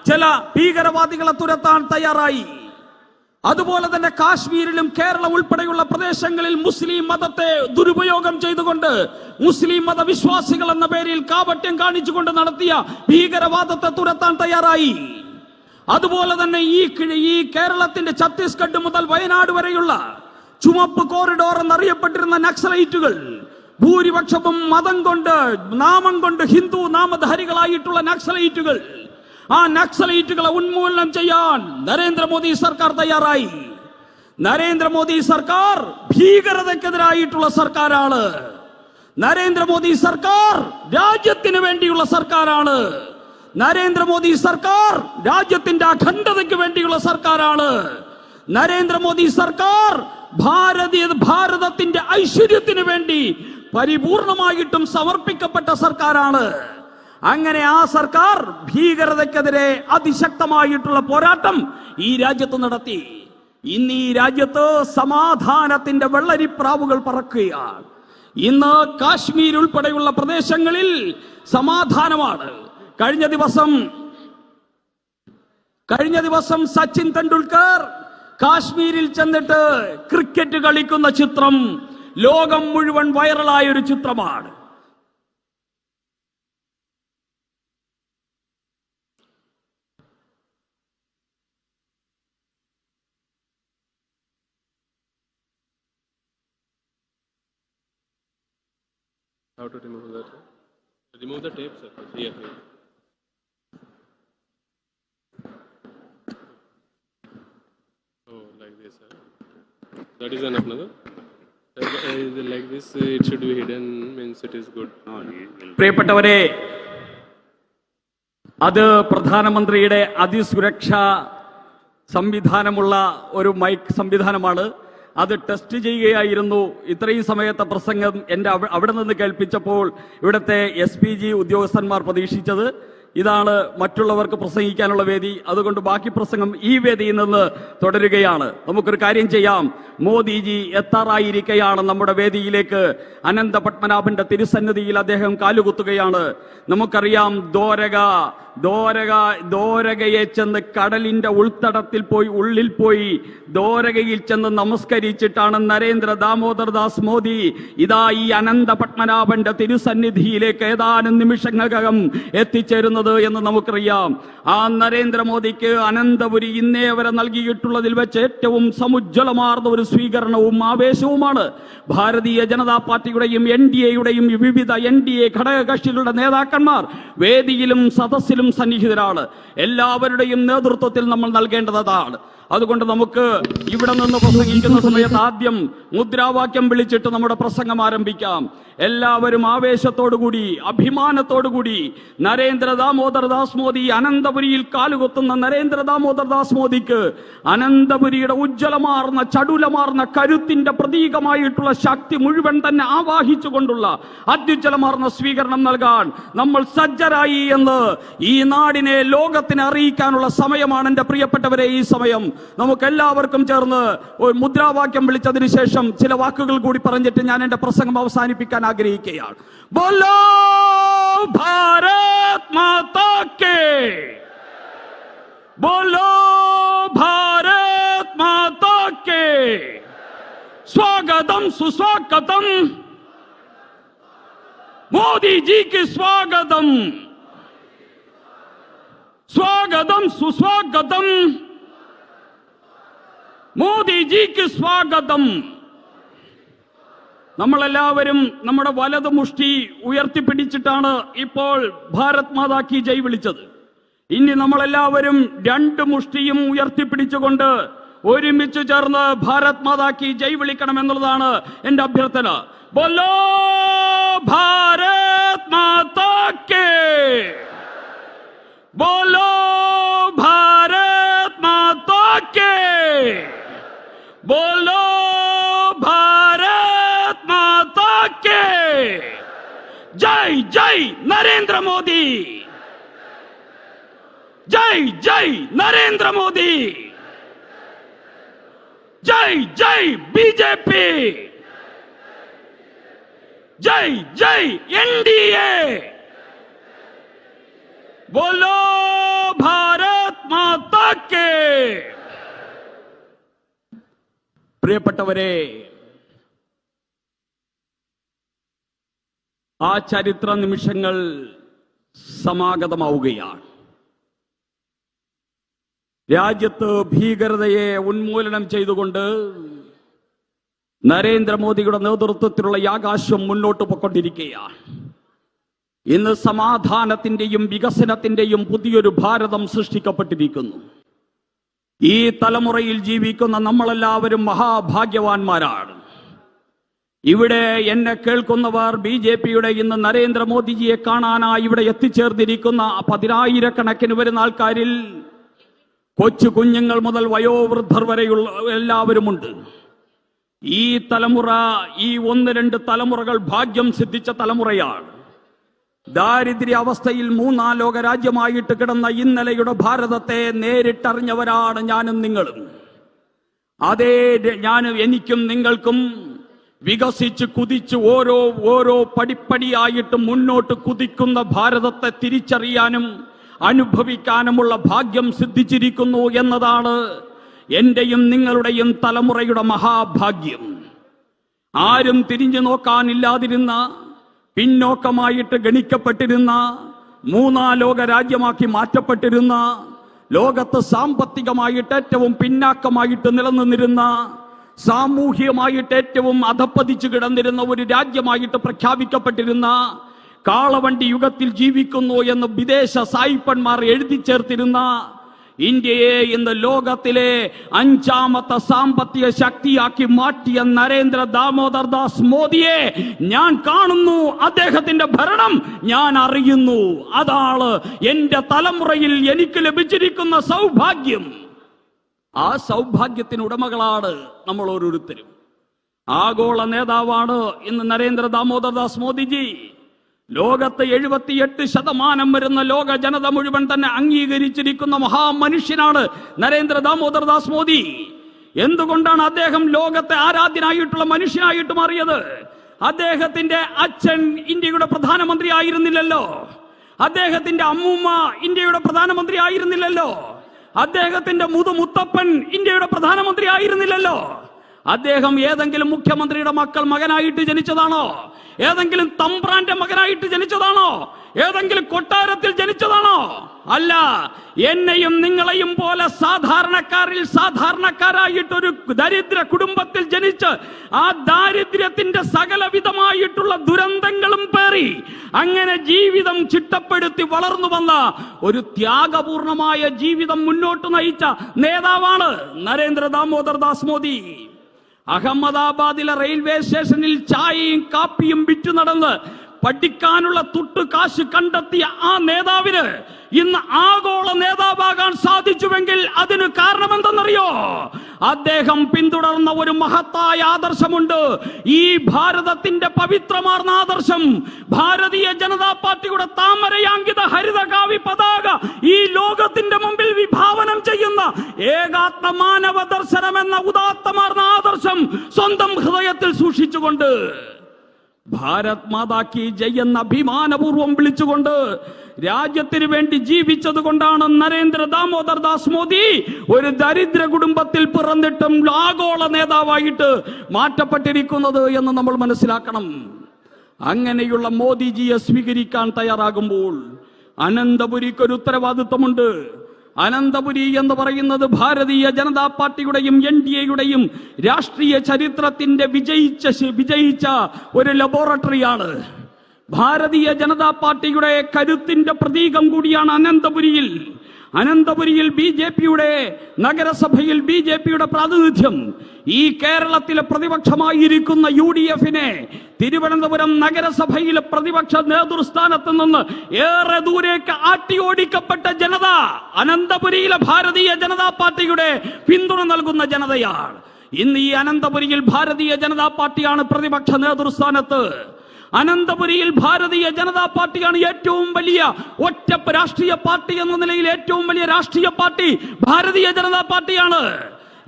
ചില ഭീകരവാദികളെ തുരത്താൻ തയ്യാറായി. അതുപോലെ തന്നെ കാശ്മീരിലും കേരളം ഉൾപ്പെടെയുള്ള പ്രദേശങ്ങളിൽ മുസ്ലിം മതത്തെ ദുരുപയോഗം ചെയ്തുകൊണ്ട് മുസ്ലിം മതവിശ്വാസികൾ എന്ന പേരിൽ കാപട്യം കാണിച്ചുകൊണ്ട് നടത്തിയ ഭീകരവാദത്തെ തുരത്താൻ തയ്യാറായി. അതുപോലെ തന്നെ ഈ കേരളത്തിന്റെ ഛത്തീസ്ഗഡ് മുതൽ വയനാട് വരെയുള്ള ചുമപ്പ് കോറിഡോർ എന്നറിയപ്പെട്ടിരുന്ന നക്സലൈറ്റുകൾ ഭൂരിപക്ഷവും മതം കൊണ്ട് നാമം കൊണ്ട് ഹിന്ദു നാമധാരികളായിട്ടുള്ള നക്സലൈറ്റുകൾ, ആ നക്സലൈറ്റുകളെ ഉന്മൂലനം ചെയ്യാൻ നരേന്ദ്രമോദി സർക്കാർ തയ്യാറായി. നരേന്ദ്രമോദി സർക്കാർ ഭീകരതയ്ക്കെതിരായിട്ടുള്ള സർക്കാരാണ്. നരേന്ദ്രമോദി സർക്കാർ രാജ്യത്തിന് വേണ്ടിയുള്ള സർക്കാരാണ്. നരേന്ദ്രമോദി സർക്കാർ രാജ്യത്തിന്റെ അഖണ്ഡതയ്ക്ക് വേണ്ടിയുള്ള സർക്കാരാണ്. നരേന്ദ്രമോദി സർക്കാർ ഭാരതത്തിന്റെ ഐശ്വര്യത്തിന് വേണ്ടി പരിപൂർണമായിട്ടും സമർപ്പിക്കപ്പെട്ട സർക്കാരാണ്. അങ്ങനെ ആ സർക്കാർ ഭീകരതയ്ക്കെതിരെ അതിശക്തമായിട്ടുള്ള പോരാട്ടം ഈ രാജ്യത്ത് നടത്തി. ഇന്ന് ഈ രാജ്യത്ത് സമാധാനത്തിന്റെ വെള്ളരിപ്രാവുകൾ പറക്കുകയാണ്. ഇന്ന് കാശ്മീർ ഉൾപ്പെടെയുള്ള പ്രദേശങ്ങളിൽ സമാധാനമാണ്. കഴിഞ്ഞ ദിവസം സച്ചിൻ തെണ്ടുൽക്കർ കാശ്മീരിൽ ചെന്നിട്ട് ക്രിക്കറ്റ് കളിക്കുന്ന ചിത്രം ലോകം മുഴുവൻ വൈറലായ ഒരു ചിത്രമാണ്. How to remove that? Remove the tape, sir. Here. Oh, like this, sir. That is enough, no? Like this, it should be hidden. Means it is good. പ്രിയപ്പെട്ടവരെ, അത് പ്രധാനമന്ത്രിയുടെ അതിസുരക്ഷാ സംവിധാനമുള്ള ഒരു മൈക്ക് സംവിധാനമാണ്. അത് ടെസ്റ്റ് ചെയ്യുകയായിരുന്നു. ഇത്രയും സമയത്തെ പ്രസംഗം അവിടെ നിന്ന് കേൾപ്പിച്ചപ്പോൾ ഇവിടുത്തെ SPG ഉദ്യോഗസ്ഥന്മാർ പ്രതീക്ഷിച്ചത് ഇതാണ് മറ്റുള്ളവർക്ക് പ്രസംഗിക്കാനുള്ള വേദി. അതുകൊണ്ട് ബാക്കി പ്രസംഗം ഈ വേദിയിൽ നിന്ന് തുടരുകയാണ്. നമുക്കൊരു കാര്യം ചെയ്യാം. മോദിജി എത്താറായിരിക്കെയാണ് നമ്മുടെ വേദിയിലേക്ക്. അനന്ത പത്മനാഭന്റെ തിരുസന്നിധിയിൽ അദ്ദേഹം കാലുകുത്തുകയാണ്. നമുക്കറിയാം, ദ്വാരകയെ ചെന്ന് കടലിന്റെ ഉള്ളിൽ പോയി ദ്വാരകയിൽ ചെന്ന് നമസ്കരിച്ചിട്ടാണ് നരേന്ദ്ര ദാമോദർദാസ് മോദി ഇതാ ഈ അനന്ത പത്മനാഭന്റെ തിരുസന്നിധിയിലേക്ക് ഏതാനും നിമിഷങ്ങൾക്കകം എത്തിച്ചേരുന്നത് എന്ന് നമുക്കറിയാം. ആ നരേന്ദ്രമോദിക്ക് അനന്തപുരി ഇന്നേ വരെ നൽകിയിട്ടുള്ളതിൽ വെച്ച് ഏറ്റവും സമുജ്വലമാർന്ന ഒരു സ്വീകരണവും ആവേശവുമാണ്. ഭാരതീയ ജനതാ പാർട്ടിയുടെയും NDAയുടെയും വിവിധ NDA ഘടകകക്ഷികളുടെ നേതാക്കന്മാർ വേദിയിലും സദസ്സിലും സന്നിഹിതരാണ്. എല്ലാവരുടെയും നേതൃത്വത്തിൽ നമ്മൾ നൽകേണ്ടതാണ്. അതുകൊണ്ട് നമുക്ക് ഇവിടെ നിന്ന് പ്രസംഗിക്കുന്ന സമയത്ത് ആദ്യം മുദ്രാവാക്യം വിളിച്ചിട്ട് നമ്മുടെ പ്രസംഗം ആരംഭിക്കാം. എല്ലാവരും ആവേശത്തോടുകൂടി അഭിമാനത്തോടുകൂടി നരേന്ദ്ര ദാമോദർദാസ് മോദി അനന്തപുരിയിൽ കാലുകൊത്തുന്ന നരേന്ദ്ര ദാമോദർദാസ് മോദിക്ക് അനന്തപുരിയുടെ ഉജ്ജ്വലമാർന്ന ചടുലമാർന്ന കരുത്തിന്റെ പ്രതീകമായിട്ടുള്ള ശക്തി മുഴുവൻ തന്നെ ആവാഹിച്ചുകൊണ്ടുള്ള അത്യുജ്വലമാർന്ന സ്വീകരണം നൽകാൻ നമ്മൾ സജ്ജരായി എന്ന് ഈ നാടിനെ ലോകത്തിന് അറിയിക്കാനുള്ള സമയമാണ് എന്റെ പ്രിയപ്പെട്ടവരെ. ഈ സമയം നമുക്ക് എല്ലാവർക്കും ചേർന്ന് ഒരു മുദ്രാവാക്യം വിളിച്ചതിന് ശേഷം ചില വാക്കുകൾ കൂടി പറഞ്ഞിട്ട് ഞാൻ എന്റെ പ്രസംഗം അവസാനിപ്പിക്കാൻ ആഗ്രഹിക്കുകയാണ്. ബോലോ ഭാരത് മാതാ കേ, ബോലോ ഭാരത് മാതാ കേ. സ്വാഗതം സുസ്വാഗതം മോദിജിക്ക് സ്വാഗതം, സ്വാഗതം സുസ്വാഗതം മോദിജിക്ക് സ്വാഗതം. നമ്മളെല്ലാവരും നമ്മുടെ വലത് മുഷ്ടി ഉയർത്തിപ്പിടിച്ചിട്ടാണ് ഇപ്പോൾ ഭാരത് മാതാ കി ജയ് വിളിച്ചത്. ഇനി നമ്മളെല്ലാവരും രണ്ട് മുഷ്ടിയും ഉയർത്തിപ്പിടിച്ചുകൊണ്ട് ഒരുമിച്ച് ചേർന്ന് ഭാരത് മാതാ കി ജയ് വിളിക്കണം എന്നുള്ളതാണ് എന്റെ അഭ്യർത്ഥന. ബോലോ ഭാരത് മാതാ കേ, ബോലോ ഭാരത് മാതാ കേ, बोलो भारत माता के जय जय नरेंद्र मोदी, जय जय नरेंद्र मोदी, जय जय बीजेपी, जय जय NDA, बोलो भारत माता के. പ്രിയപ്പെട്ടവരെ, ആ ചരിത്ര നിമിഷങ്ങൾ സമാഗതമാവുകയാണ്. രാജ്യത്ത് ഭീകരതയെ ഉന്മൂലനം ചെയ്തുകൊണ്ട് നരേന്ദ്രമോദിയുടെ നേതൃത്വത്തിലുള്ള ഈ ആകാശം മുന്നോട്ട് പോയിക്കൊണ്ടിരിക്കുകയാണ്. ഇന്ന് സമാധാനത്തിന്റെയും വികസനത്തിന്റെയും പുതിയൊരു ഭാരതം സൃഷ്ടിക്കപ്പെട്ടിരിക്കുന്നു. ഈ തലമുറയിൽ ജീവിക്കുന്ന നമ്മളെല്ലാവരും മഹാഭാഗ്യവാന്മാരാണ്. ഇവിടെ എന്നെ കേൾക്കുന്നവർ BJPയുടെ ഇന്ന് നരേന്ദ്രമോദിജിയെ കാണാനായി ഇവിടെ എത്തിച്ചേർന്നിരിക്കുന്ന 10,000-കണക്കിന് വരുന്ന ആൾക്കാരിൽ കൊച്ചു കുഞ്ഞുങ്ങൾ മുതൽ വയോവൃദ്ധർ വരെയുള്ള എല്ലാവരുമുണ്ട്. ഈ തലമുറ, ഈ 1-2 തലമുറകൾ ഭാഗ്യം സിദ്ധിച്ച തലമുറയാണ്. ദാരിദ്ര്യ അവസ്ഥയിൽ 3-4 ലോക രാജ്യമായിട്ട് കിടന്ന ഇന്നലെയുടെ ഭാരതത്തെ നേരിട്ടറിഞ്ഞവരാണ് ഞാനും നിങ്ങളും. അതേ എനിക്കും നിങ്ങൾക്കും വികസിച്ച് കുതിച്ച് ഓരോ പടിപ്പടിയായിട്ട് മുന്നോട്ട് കുതിക്കുന്ന ഭാരതത്തെ തിരിച്ചറിയാനും അനുഭവിക്കാനുമുള്ള ഭാഗ്യം സിദ്ധിച്ചിരിക്കുന്നു എന്നതാണ് എന്റെയും നിങ്ങളുടെയും തലമുറയുടെ മഹാഭാഗ്യം. ആരും തിരിഞ്ഞു നോക്കാനില്ലാതിരുന്ന, പിന്നോക്കമായിട്ട് ഗണിക്കപ്പെട്ടിരുന്ന, 3-4 ലോക രാജ്യമാക്കി മാറ്റപ്പെട്ടിരുന്ന, ലോകത്ത് സാമ്പത്തികമായിട്ട് ഏറ്റവും പിന്നാക്കമായിട്ട് നിലനിന്നിരുന്ന, സാമൂഹികമായിട്ട് ഏറ്റവും അധപ്പതിച്ചു കിടന്നിരുന്ന ഒരു രാജ്യമായിട്ട് പ്രഖ്യാപിക്കപ്പെട്ടിരുന്ന, കാളവണ്ടി യുഗത്തിൽ ജീവിക്കുന്നു എന്ന് വിദേശ സായിപ്പന്മാർ എഴുതി ചേർത്തിരുന്ന ഇന്ത്യയെ ഇന്ന് ലോകത്തിലെ 5ാമത്തെ സാമ്പത്തിക ശക്തിയാക്കി മാറ്റിയ നരേന്ദ്ര ദാമോദർ ദാസ് മോദിയെ ഞാൻ കാണുന്നു. അദ്ദേഹത്തിന്റെ ഭരണം ഞാൻ അറിയുന്നു. അതാണ് എന്റെ തലമുറയിൽ എനിക്ക് ലഭിച്ചിരിക്കുന്ന സൗഭാഗ്യം. ആ സൗഭാഗ്യത്തിന് ഉടമകളാണ് നമ്മൾ ഓരോരുത്തരും. ആഗോള നേതാവാണ് ഇന്ന് നരേന്ദ്ര ദാമോദർ ദാസ് മോദിജി. ലോകത്ത് 78% വരുന്ന ലോക ജനത മുഴുവൻ തന്നെ അംഗീകരിച്ചിരിക്കുന്ന മഹാമനുഷ്യനാണ് നരേന്ദ്ര ദാമോദർ ദാസ് മോദി. എന്തുകൊണ്ടാണ് അദ്ദേഹം ലോകത്തെ ആരാധ്യനായിട്ടുള്ള മനുഷ്യനായിട്ട് മാറിയത്? അദ്ദേഹത്തിന്റെ അച്ഛൻ ഇന്ത്യയുടെ പ്രധാനമന്ത്രി ആയിരുന്നില്ലല്ലോ. അദ്ദേഹത്തിന്റെ അമ്മൂമ്മ ഇന്ത്യയുടെ പ്രധാനമന്ത്രി ആയിരുന്നില്ലല്ലോ. അദ്ദേഹത്തിന്റെ മുത്തപ്പൻ ഇന്ത്യയുടെ പ്രധാനമന്ത്രി ആയിരുന്നില്ലല്ലോ. അദ്ദേഹം ഏതെങ്കിലും മുഖ്യമന്ത്രിയുടെ മകനായിട്ട് ജനിച്ചതാണോ? ഏതെങ്കിലും തമ്പ്രാന്റെ മകനായിട്ട് ജനിച്ചതാണോ? ഏതെങ്കിലും കൊട്ടാരത്തിൽ ജനിച്ചതാണോ? അല്ല. എന്നെയും നിങ്ങളെയും പോലെ സാധാരണക്കാരായിട്ടൊരു ദരിദ്ര കുടുംബത്തിൽ ജനിച്ച് ആ ദാരിദ്ര്യത്തിന്റെ സകലവിധമായിട്ടുള്ള ദുരന്തങ്ങളും പേറി അങ്ങനെ ജീവിതം ചിട്ടപ്പെടുത്തി വളർന്നു വന്ന ഒരു ത്യാഗപൂർണമായ ജീവിതം മുന്നോട്ട് നയിച്ച നേതാവാണ് നരേന്ദ്ര ദാമോദർ ദാസ് മോദി. അഹമ്മദാബാദിലെ റെയിൽവേ സ്റ്റേഷനിൽ ചായയും കാപ്പിയും വിറ്റു നടന്ന് പഠിക്കാനുള്ള തുട്ടുകാശ് കണ്ടെത്തിയ ആ നേതാവിന് ഇന്ന് ആഗോള നേതാവാകാൻ സാധിച്ചുവെങ്കിൽ അതിന് കാരണം എന്തെന്നറിയോ? അദ്ദേഹം പിന്തുടർന്ന ഒരു മഹത്തായ ആദർശമുണ്ട്. ഈ ഭാരതത്തിന്റെ പവിത്രമാർന്ന ആദർശം, ഭാരതീയ ജനതാ പാർട്ടിയുടെ താമരയാങ്കിത ഹരിതകാവി പതാക ഈ ലോകത്തിന്റെ മുമ്പിൽ വിഭാവനം ചെയ്യുന്ന ഏകാത്മ മാനവ ദർശനം എന്ന ഉദാത്തമാർന്ന ആദർശം സ്വന്തം ഹൃദയത്തിൽ സൂക്ഷിച്ചുകൊണ്ട് ഭാരത് മാതാ കി ജയ് എന്ന അഭിമാനപൂർവ്വം വിളിച്ചുകൊണ്ട് രാജ്യത്തിന് വേണ്ടി ജീവിച്ചത് കൊണ്ടാണ് നരേന്ദ്ര ദാമോദർ ദാസ് മോദി ഒരു ദരിദ്ര കുടുംബത്തിൽ പിറന്നിട്ടും ആഗോള നേതാവായിട്ട് മാറ്റപ്പെട്ടിരിക്കുന്നത് എന്ന് നമ്മൾ മനസ്സിലാക്കണം. അങ്ങനെയുള്ള മോദിജിയെ സ്വീകരിക്കാൻ തയ്യാറാകുമ്പോൾ അനന്തപുരിക്കൊരു ഉത്തരവാദിത്വമുണ്ട്. അനന്തപുരി എന്ന് പറയുന്നത് ഭാരതീയ ജനതാ പാർട്ടിയുടെയും NDAയുടെയും രാഷ്ട്രീയ ചരിത്രത്തിന്റെ വിജയിച്ച ഒരു ലബോറട്ടറിയാണ്. ഭാരതീയ ജനതാ പാർട്ടിയുടെ കരുത്തിന്റെ പ്രതീകം കൂടിയാണ് അനന്തപുരിയിൽ. BJPയുടെ നഗരസഭയിൽ BJPയുടെ പ്രാതിനിധ്യം. ഈ കേരളത്തിലെ പ്രതിപക്ഷമായിരിക്കുന്ന UDFനെ തിരുവനന്തപുരം നഗരസഭയിലെ പ്രതിപക്ഷ നേതൃസ്ഥാനത്ത് നിന്ന് ഏറെ ദൂരേക്ക് ആട്ടിയോടിക്കപ്പെട്ട ജനത അനന്തപുരിയിലെ ഭാരതീയ ജനതാ പാർട്ടിയുടെ പിന്തുണ നൽകുന്ന ജനതയാണ്. ഇന്ന് ഈ അനന്തപുരിയിൽ ഭാരതീയ ജനതാ പാർട്ടിയാണ് പ്രതിപക്ഷ നേതൃസ്ഥാനത്ത്. അനന്തപുരിയിൽ ഭാരതീയ ജനതാ പാർട്ടിയാണ് ഏറ്റവും വലിയ ഒറ്റ രാഷ്ട്രീയ പാർട്ടി എന്ന നിലയിൽ ഏറ്റവും വലിയ രാഷ്ട്രീയ പാർട്ടി ഭാരതീയ ജനതാ പാർട്ടിയാണ്.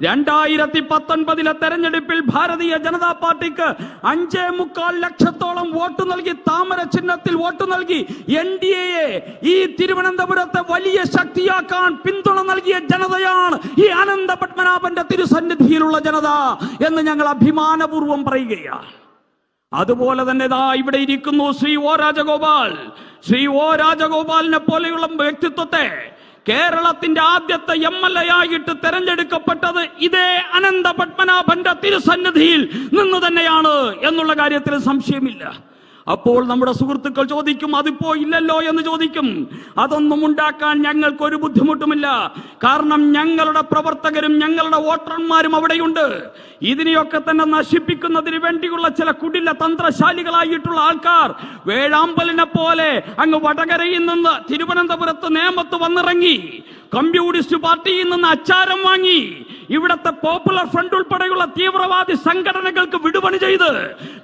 2019 തെരഞ്ഞെടുപ്പിൽ ഭാരതീയ ജനതാ പാർട്ടിക്ക് 5.25 ലക്ഷത്തോളം വോട്ട് നൽകി, താമര ചിഹ്നത്തിൽ വോട്ട് നൽകി NDAയെ ഈ തിരുവനന്തപുരത്തെ വലിയ ശക്തിയാക്കാൻ പിന്തുണ നൽകിയ ജനതയാണ് ഈ അനന്ത പത്മനാഭന്റെ തിരുസന്നിധിയിലുള്ള ജനത എന്ന് ഞങ്ങൾ അഭിമാനപൂർവ്വം പറയുകയാണ്. അതുപോലെ തന്നെ ഇവിടെ ഇരിക്കുന്നു ശ്രീ ഒ രാജഗോപാലിനെ പോലെയുള്ള വ്യക്തിത്വത്തെ കേരളത്തിന്റെ ആദ്യത്തെ MLA ആയിട്ട് തെരഞ്ഞെടുക്കപ്പെട്ടത് ഇതേ അനന്ത പത്മനാഭന്റെ തിരുസന്നിധിയിൽ നിന്നു തന്നെയാണ് എന്നുള്ള കാര്യത്തിൽ സംശയമില്ല. അപ്പോൾ നമ്മുടെ സുഹൃത്തുക്കൾ ചോദിക്കും, അതിപ്പോ ഇല്ലല്ലോ എന്ന് ചോദിക്കും. അതൊന്നും ഉണ്ടാക്കാൻ ഞങ്ങൾക്കൊരു ബുദ്ധിമുട്ടുമില്ല. കാരണം ഞങ്ങളുടെ പ്രവർത്തകരും ഞങ്ങളുടെ വോട്ടർമാരും അവിടെയുണ്ട്. ഇതിനെയൊക്കെ തന്നെ നശിപ്പിക്കുന്നതിന് വേണ്ടിയുള്ള ചില കുടില തന്ത്രശാലികളായിട്ടുള്ള ആൾക്കാർ വേഴാമ്പലിനെ പോലെ അങ്ങ് വടകരയിൽ നിന്ന് തിരുവനന്തപുരത്ത് നേമത്ത് വന്നിറങ്ങി, കമ്മ്യൂണിസ്റ്റ് പാർട്ടിയിൽ നിന്ന് അച്ചാരം വാങ്ങി, ഇവിടത്തെ പോപ്പുലർ ഫ്രണ്ട് ഉൾപ്പെടെയുള്ള തീവ്രവാദി സംഘടനകൾക്ക് വിടുപണി ചെയ്ത്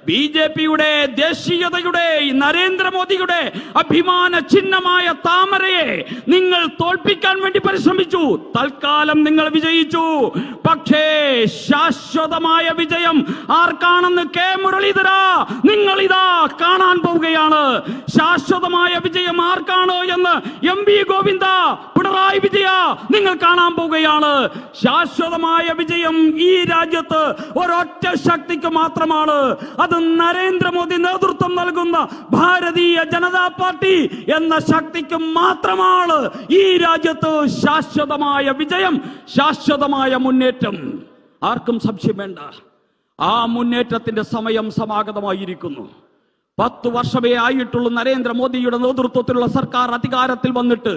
BJP-യുടെ ദേശീയതയുടെ നരേന്ദ്രമോദിയുടെ അഭിമാന ചിഹ്നമായ താമരയെ നിങ്ങൾ തോൽപ്പിക്കാൻ വേണ്ടി പരിശ്രമിച്ചു. തൽക്കാലം നിങ്ങൾ വിജയിച്ചു. പക്ഷേ ശാശ്വതമായ വിജയം ആർക്കാണെന്ന് കെ മുരളീധര നിങ്ങൾ ഇതാ കാണാൻ പോവുകയാണ്. ശാശ്വതമായ വിജയം ആർക്കാണ് എന്ന് MV ഗോവിന്ദ, പിണറായി വിജയ നിങ്ങൾ കാണാൻ പോവുകയാണ്. ശാശ്വതമായ വിജയം ഈ രാജ്യത്ത് ഒരൊറ്റ ശക്തിക്ക് മാത്രമാണ്. അത് നരേന്ദ്രമോദി നേതൃത്വം നൽകുന്ന ഭാരതീയ ജനതാ പാർട്ടി എന്ന ശക്തിക്ക് മാത്രമാണ് ഈ രാജ്യത്ത് ശാശ്വതമായ വിജയം, ശാശ്വതമായ മുന്നേറ്റം. ആർക്കും സംശയം വേണ്ട, ആ മുന്നേറ്റത്തിന്റെ സമയം സമാഗതമായിരിക്കുന്നു. 10 വർഷമേ ആയിട്ടുള്ള നരേന്ദ്രമോദിയുടെ നേതൃത്വത്തിലുള്ള സർക്കാർ അധികാരത്തിൽ വന്നിട്ട്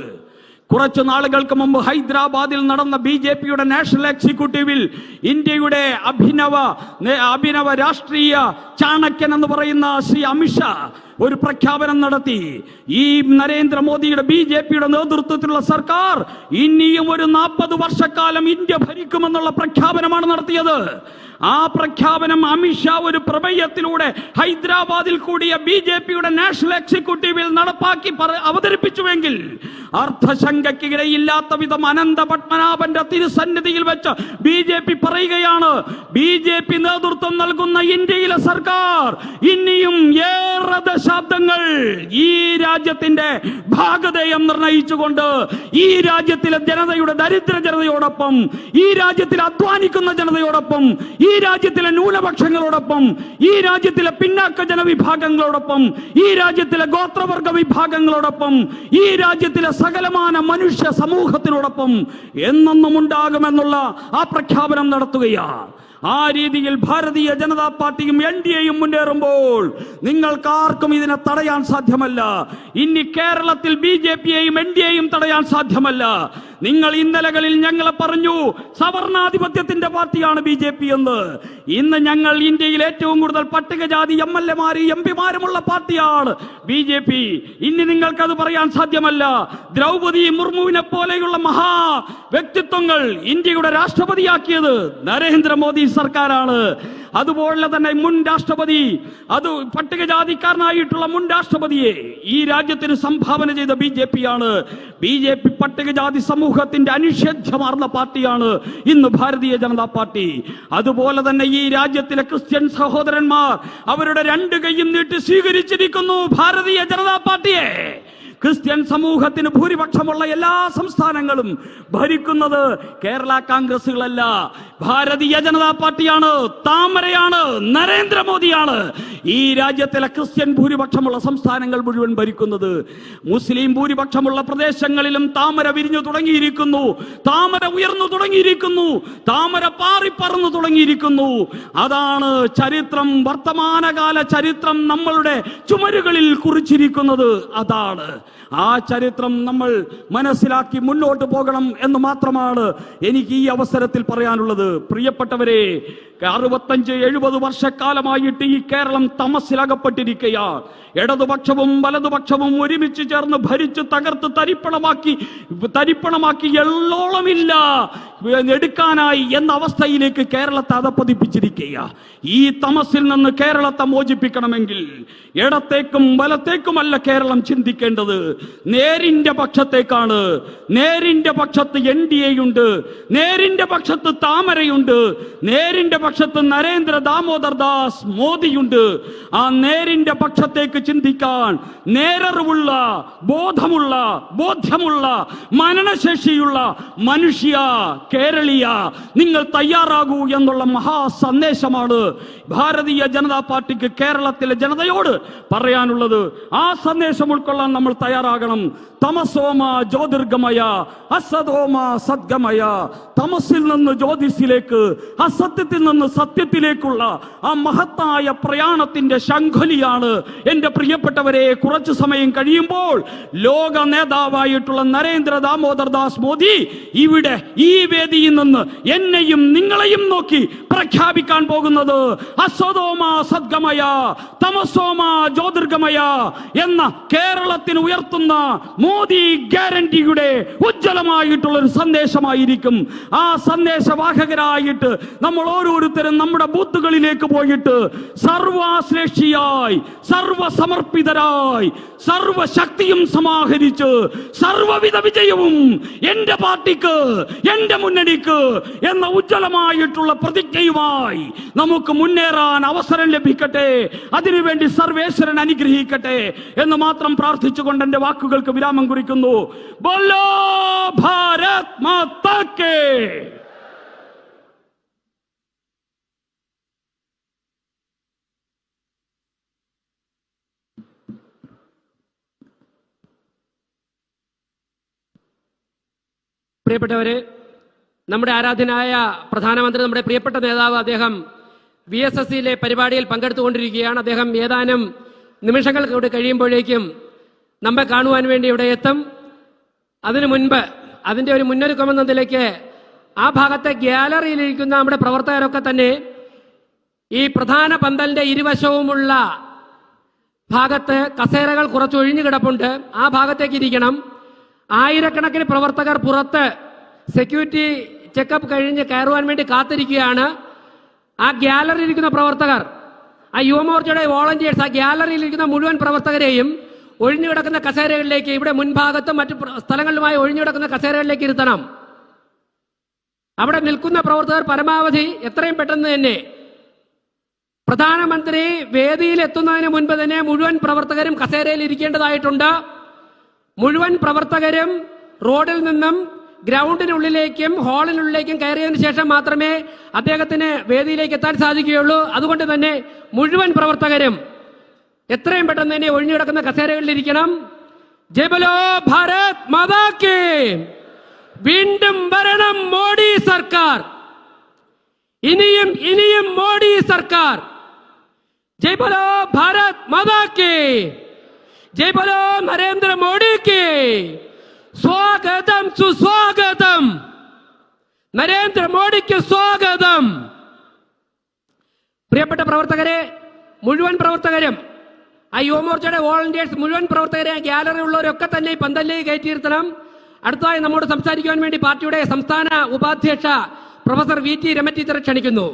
കുറച്ചു നാളുകൾക്ക് മുമ്പ് ഹൈദരാബാദിൽ നടന്ന BJP-യുടെ നാഷണൽ എക്സിക്യൂട്ടീവിൽ ഇന്ത്യയുടെ അഭിനവ രാഷ്ട്രീയ ചാണക്യൻ എന്ന് പറയുന്ന ശ്രീ അമിത്ഷാ ഒരു പ്രഖ്യാപനം നടത്തി. ഈ നരേന്ദ്രമോദിയുടെ BJP-യുടെ നേതൃത്വത്തിലുള്ള സർക്കാർ ഇനിയും ഒരു 40 വർഷക്കാലം ഇന്ത്യ ഭരിക്കുമെന്നുള്ള പ്രഖ്യാപനമാണ് നടത്തിയത്. ആ പ്രഖ്യാപനം അമിത്ഷാ ഒരു പ്രമേയത്തിലൂടെ ഹൈദരാബാദിൽ കൂടിയ BJP-യുടെ നാഷണൽ എക്സിക്യൂട്ടീവിൽ നടപ്പാക്കി അവതരിപ്പിച്ചുവെങ്കിൽ അർത്ഥശങ്കയ്ക്കിടയില്ലാത്ത വിധം അനന്ത പത്മനാഭന്റെ തിരുസന്നിധിയിൽ വെച്ച് BJP പറയുകയാണ്, BJP നേതൃത്വം നൽകുന്ന ഇന്ത്യയിലെ സർക്കാർ ഇനിയും ഏറെ ദശാബ്ദങ്ങൾ ഈ രാജ്യത്തിന്റെ ഭാഗധേയം നിർണയിച്ചുകൊണ്ട് ഈ രാജ്യത്തിലെ ജനതയുടെ ദരിദ്ര ജനതയോടൊപ്പം, ഈ രാജ്യത്തിലെ അധ്വാനിക്കുന്ന ജനതയോടൊപ്പം, ഈ രാജ്യത്തിലെ ന്യൂനപക്ഷങ്ങളോടൊപ്പം, ഈ രാജ്യത്തിലെ പിന്നാക്ക ജനവിഭാഗങ്ങളോടൊപ്പം, ഈ രാജ്യത്തിലെ ഗോത്രവർഗ വിഭാഗങ്ങളോടൊപ്പം, ഈ രാജ്യത്തിലെ സകലമാന മനുഷ്യ സമൂഹത്തിനോടൊപ്പം എന്നെന്നും ഉണ്ടാകുമെന്നുള്ള ആ പ്രഖ്യാപനം നടത്തുകയാണ്. ആ രീതിയിൽ ഭാരതീയ ജനതാ പാർട്ടിയും NDAയും മുന്നേറുമ്പോൾ നിങ്ങൾക്ക് ആർക്കും ഇതിനെ തടയാൻ സാധ്യമല്ല. ഇനി കേരളത്തിൽ BJP-യെയും NDAയും തടയാൻ സാധ്യമല്ല. നിങ്ങൾ ഇന്നലകളിൽ ഞങ്ങളെ പറഞ്ഞു സവർണാധിപത്യത്തിന്റെ പാർട്ടിയാണ് BJP എന്ന്. ഇന്ന് ഞങ്ങൾ ഇന്ത്യയിൽ ഏറ്റവും കൂടുതൽ പട്ടികജാതി MLA-മാരും MP-മാരുമുള്ള പാർട്ടിയാണ് BJP. ഇനി നിങ്ങൾക്കത് പറയാൻ സാധ്യമല്ല. ദ്രൗപദി മുർമുവിനെ പോലെയുള്ള മഹാ വ്യക്തിത്വങ്ങൾ ഇന്ത്യയുടെ രാഷ്ട്രപതിയാക്കിയത് നരേന്ദ്രമോദി സർക്കാരാണ്. അതുപോലെ തന്നെ മുൻ രാഷ്ട്രപതി, അത് പട്ടികജാതിക്കാരനായിട്ടുള്ള മുൻ രാഷ്ട്രപതിയെ ഈ രാജ്യത്തിന് സംഭാവന ചെയ്ത BJP-യാണ്. BJP പട്ടികജാതി സമൂഹത്തിന്റെ അനിഷേധ്യമാർന്ന പാർട്ടിയാണ് ഇന്ന് ഭാരതീയ ജനതാ പാർട്ടി. അതുപോലെ തന്നെ ഈ രാജ്യത്തിലെ ക്രിസ്ത്യൻ സഹോദരന്മാർ അവരുടെ 2 കൈയും നീട്ടി സ്വീകരിച്ചിരിക്കുന്നു ഭാരതീയ ജനതാ പാർട്ടിയെ. ക്രിസ്ത്യൻ സമൂഹത്തിന് ഭൂരിപക്ഷമുള്ള എല്ലാ സംസ്ഥാനങ്ങളും ഭരിക്കുന്നത് കേരള കോൺഗ്രസുകളല്ല, ഭാരതീയ ജനതാ പാർട്ടിയാണ്, താമരയാണ്, നരേന്ദ്രമോദിയാണ്. ഈ രാജ്യത്തിലെ ക്രിസ്ത്യൻ ഭൂരിപക്ഷമുള്ള സംസ്ഥാനങ്ങൾ മുഴുവൻ ഭരിക്കുന്നത്. മുസ്ലിം ഭൂരിപക്ഷമുള്ള പ്രദേശങ്ങളിലും താമര വിരിഞ്ഞു തുടങ്ങിയിരിക്കുന്നു, താമര ഉയർന്നു തുടങ്ങിയിരിക്കുന്നു, താമര പാറിപ്പറന്നു തുടങ്ങിയിരിക്കുന്നു. അതാണ് ചരിത്രം, വർത്തമാനകാല ചരിത്രം നമ്മളുടെ ചുമരുകളിൽ കുറിച്ചിരിക്കുന്നത്. അതാണ് ആ ചരിത്രം നമ്മൾ മനസ്സിലാക്കി മുന്നോട്ട് പോകണം എന്ന് മാത്രമാണ് എനിക്ക് ഈ അവസരത്തിൽ പറയാനുള്ളത്. പ്രിയപ്പെട്ടവരെ, 65-70 വർഷക്കാലമായിട്ട് ഈ കേരളം തമസിലകപ്പെട്ടിരിക്കുകയാണ്. ഇടതുപക്ഷവും വലതുപക്ഷവും ഒരുമിച്ച് ചേർന്ന് ഭരിച്ച് തകർത്ത് തരിപ്പണമാക്കി എള്ളോളമില്ല എടുക്കാനായി എന്ന അവസ്ഥയിലേക്ക് കേരളത്തെ അതപ്പതിപ്പിച്ചിരിക്കുക. ഈ തമസിൽ നിന്ന് കേരളത്തെ മോചിപ്പിക്കണമെങ്കിൽ ഇടത്തേക്കും വലത്തേക്കുമല്ല കേരളം ചിന്തിക്കേണ്ടത്, നേരിന്റെ പക്ഷത്തേക്കാണ്. നേരിന്റെ പക്ഷത്ത് NDAയുണ്ട്, നേരിന്റെ പക്ഷത്ത് താമരയുണ്ട്, നേരിന്റെ പക്ഷത്ത് നരേന്ദ്ര ദാമോദർ ദാസ് മോദിയുണ്ട്. ആ നേരിന്റെ പക്ഷത്തേക്ക് ചിന്തിക്കാൻ നേരറിവുള്ള, ബോധ്യമുള്ള, മനനശേഷിയുള്ള മനുഷ്യ കേരളീയ നിങ്ങൾ തയ്യാറാകൂ എന്നുള്ള മഹാ സന്ദേശമാണ് ഭാരതീയ ജനതാ പാർട്ടിക്ക് കേരളത്തിലെ ജനതയോട് പറയാനുള്ളത്. ആ സന്ദേശം ഉൾക്കൊള്ളാൻ നമ്മൾ തയ്യാറാകണം. തമസോമ ജ്യോതിർഗമയ അസതോമ സദ്ഗമയ. തമസിൽ നിന്ന് ജ്യോതിസിലേക്ക്, അസത്യത്തിൽ നിന്ന് സത്യത്തിലേക്കുള്ള ആ മഹത്തായ പ്രയാണത്തിന്റെ ശംഖുലിയാണ് എന്റെ പ്രിയപ്പെട്ടവരെ. കുറച്ചു സമയം കഴിയുമ്പോൾ ലോക നേതാവായിട്ടുള്ള നരേന്ദ്ര ദാമോദർ ദാസ് മോദി ഇവിടെ ഈ വേദിയിൽ നിന്ന് എന്നെയും നിങ്ങളെയും നോക്കി പ്രഖ്യാപിക്കാൻ പോകുന്നത് അസതോമ സദ്ഗമയ തമസോമ ജ്യോതിർഗമയ എന്ന കേരളത്തിന് ഉയർത്തുന്ന മോദി ഗ്യാരണ്ടിയുടെ ഉജ്ജ്വലമായിട്ടുള്ള ഒരു സന്ദേശമായിരിക്കും. ആ സന്ദേശവാഹകരായിട്ട് നമ്മൾ ഓരോരുത്തരും നമ്മുടെ ബൂത്തുകളിലേക്ക് പോയിട്ട് സർവാശ്ലേഷിയായി, സർവസമർപ്പിതരായി, സർവശക്തിയും സമാഹരിച്ച് സർവവിധ വിജയവും എന്റെ പാർട്ടിക്ക്, എന്റെ മുന്നണിക്ക് എന്ന ഉജ്ജ്വലമായിട്ടുള്ള പ്രതിജ്ഞയുമായി നമുക്ക് മുന്നേറാൻ അവസരം ലഭിക്കട്ടെ. അതിനുവേണ്ടി സർവേശ്വരൻ അനുഗ്രഹിക്കട്ടെ എന്ന് മാത്രം പ്രാർത്ഥിച്ചുകൊണ്ട് എന്റെ വാക്കുകൾക്ക് വിരാമം കുറിക്കുന്നു. ബോലോ ഭാരത് മാതാ കേ. പ്രിയപ്പെട്ടവരെ, നമ്മുടെ ആരാധനായ പ്രധാനമന്ത്രി, നമ്മുടെ പ്രിയപ്പെട്ട നേതാവ്, അദ്ദേഹം VSSയിലെ പരിപാടിയിൽ പങ്കെടുത്തുകൊണ്ടിരിക്കുകയാണ്. അദ്ദേഹം ഏതാനും നിമിഷങ്ങൾ കൂടി കഴിയുമ്പോഴേക്കും നമ്മെ കാണുവാൻ വേണ്ടി ഇവിടെ എത്തും. അതിനു മുൻപ് അതിൻ്റെ ഒരു മുന്നൊരുക്കമെന്ന നിലയ്ക്ക് ആ ഭാഗത്തെ ഗ്യാലറിയിലിരിക്കുന്ന നമ്മുടെ പ്രവർത്തകരൊക്കെ തന്നെ ഈ പ്രധാന പന്തലിന്റെ ഇരുവശവുമുള്ള ഭാഗത്ത് കസേരകൾ കുറച്ചൊഴിഞ്ഞു കിടപ്പുണ്ട്. ആ ഭാഗത്തേക്ക് ഇരിക്കണം. ആയിരക്കണക്കിന് പ്രവർത്തകർ പുറത്ത് സെക്യൂരിറ്റി ചെക്കപ്പ് കഴിഞ്ഞ് കയറുവാൻ വേണ്ടി കാത്തിരിക്കുകയാണ്. ആ ഗ്യാലറിയിൽ ഇരിക്കുന്ന പ്രവർത്തകർ, ആ യുവമോർച്ചയുടെ വോളണ്ടിയേഴ്സ്, ആ ഗ്യാലറിയിൽ ഇരിക്കുന്ന മുഴുവൻ പ്രവർത്തകരെയും ഒഴിഞ്ഞു കിടക്കുന്ന കസേരകളിലേക്ക്, ഇവിടെ മുൻഭാഗത്തും മറ്റു സ്ഥലങ്ങളിലുമായി ഒഴിഞ്ഞു കിടക്കുന്ന കസേരകളിലേക്ക് ഇരുത്തണം. അവിടെ നിൽക്കുന്ന പ്രവർത്തകർ പരമാവധി എത്രയും പെട്ടെന്ന് തന്നെ പ്രധാനമന്ത്രി വേദിയിൽ എത്തുന്നതിന് മുൻപ് തന്നെ മുഴുവൻ പ്രവർത്തകരും കസേരയിൽ ഇരിക്കേണ്ടതായിട്ടുണ്ട്. മുഴുവൻ പ്രവർത്തകരും റോഡിൽ നിന്നും ഗ്രൗണ്ടിനുള്ളിലേക്കും ഹാളിനുള്ളിലേക്കും കയറിയതിനു ശേഷം മാത്രമേ അദ്ദേഹത്തിന് വേദിയിലേക്ക് എത്താൻ സാധിക്കുകയുള്ളൂ. അതുകൊണ്ട് തന്നെ മുഴുവൻ പ്രവർത്തകരും എത്രയും പെട്ടെന്ന് തന്നെ ഒഴിഞ്ഞു കിടക്കുന്ന കസേരകളിലിരിക്കണം. ജയ് ബോലോ ഭാരത് മാതാ കി. വീണ്ടും വരണം മോഡി സർക്കാർ, ഇനിയും ഇനിയും മോഡി സർക്കാർ. ജയ് ബോലോ ഭാരത് മാതാ കി. ജയ് ബോലോ നരേന്ദ്ര മോഡിക്ക്. സ്വാഗതം, സുസ്വാഗതം. നരേന്ദ്ര മോഡിക്ക് സ്വാഗതം. പ്രിയപ്പെട്ട പ്രവർത്തകരെ, മുഴുവൻ പ്രവർത്തകരും, ആ യുവമോർച്ചയുടെ വോളണ്ടിയേഴ്സ് മുഴുവൻ പ്രവർത്തകരെ, ഗ്യാലറി ഉള്ളവരൊക്കെ തന്നെ ഈ പന്തലിലേക്ക് കയറ്റിയിരുത്തണം. അടുത്തതായി നമ്മോട് സംസാരിക്കുവാൻ വേണ്ടി പാർട്ടിയുടെ സംസ്ഥാന ഉപാധ്യക്ഷ പ്രൊഫസർ VT രമ ടീച്ചറെ ക്ഷണിക്കുന്നു.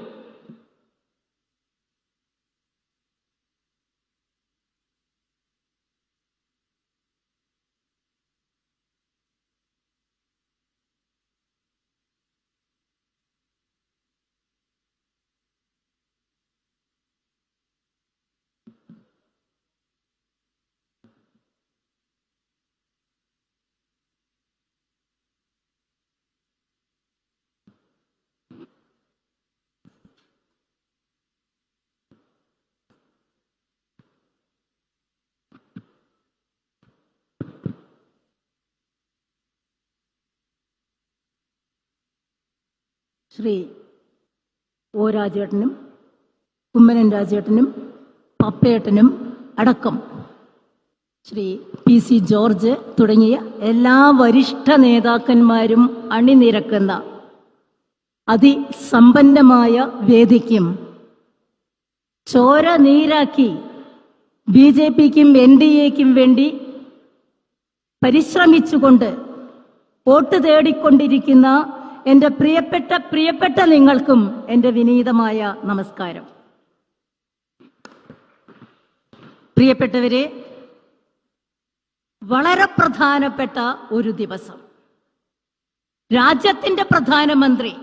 ശ്രീ O രാജേട്ടനും കുമ്മനം രാജേട്ടനും പപ്പേട്ടനും അടക്കം ശ്രീ PC ജോർജ് തുടങ്ങിയ എല്ലാ വരിഷ്ഠ നേതാക്കന്മാരും അണിനിരക്കുന്ന അതിസമ്പന്നമായ വേദിക്കും ചോര നീരാക്കി BJPക്കും NDAക്കും വേണ്ടി പരിശ്രമിച്ചുകൊണ്ട് വോട്ട് തേടിക്കൊണ്ടിരിക്കുന്ന എൻ്റെ പ്രിയപ്പെട്ട നിങ്ങൾക്കും എൻ്റെ വിനീതമായ നമസ്കാരം. പ്രിയപ്പെട്ടവരെ, വളരെ പ്രധാനപ്പെട്ട ഒരു ദിവസം. രാജ്യത്തിന്റെ പ്രധാനമന്ത്രി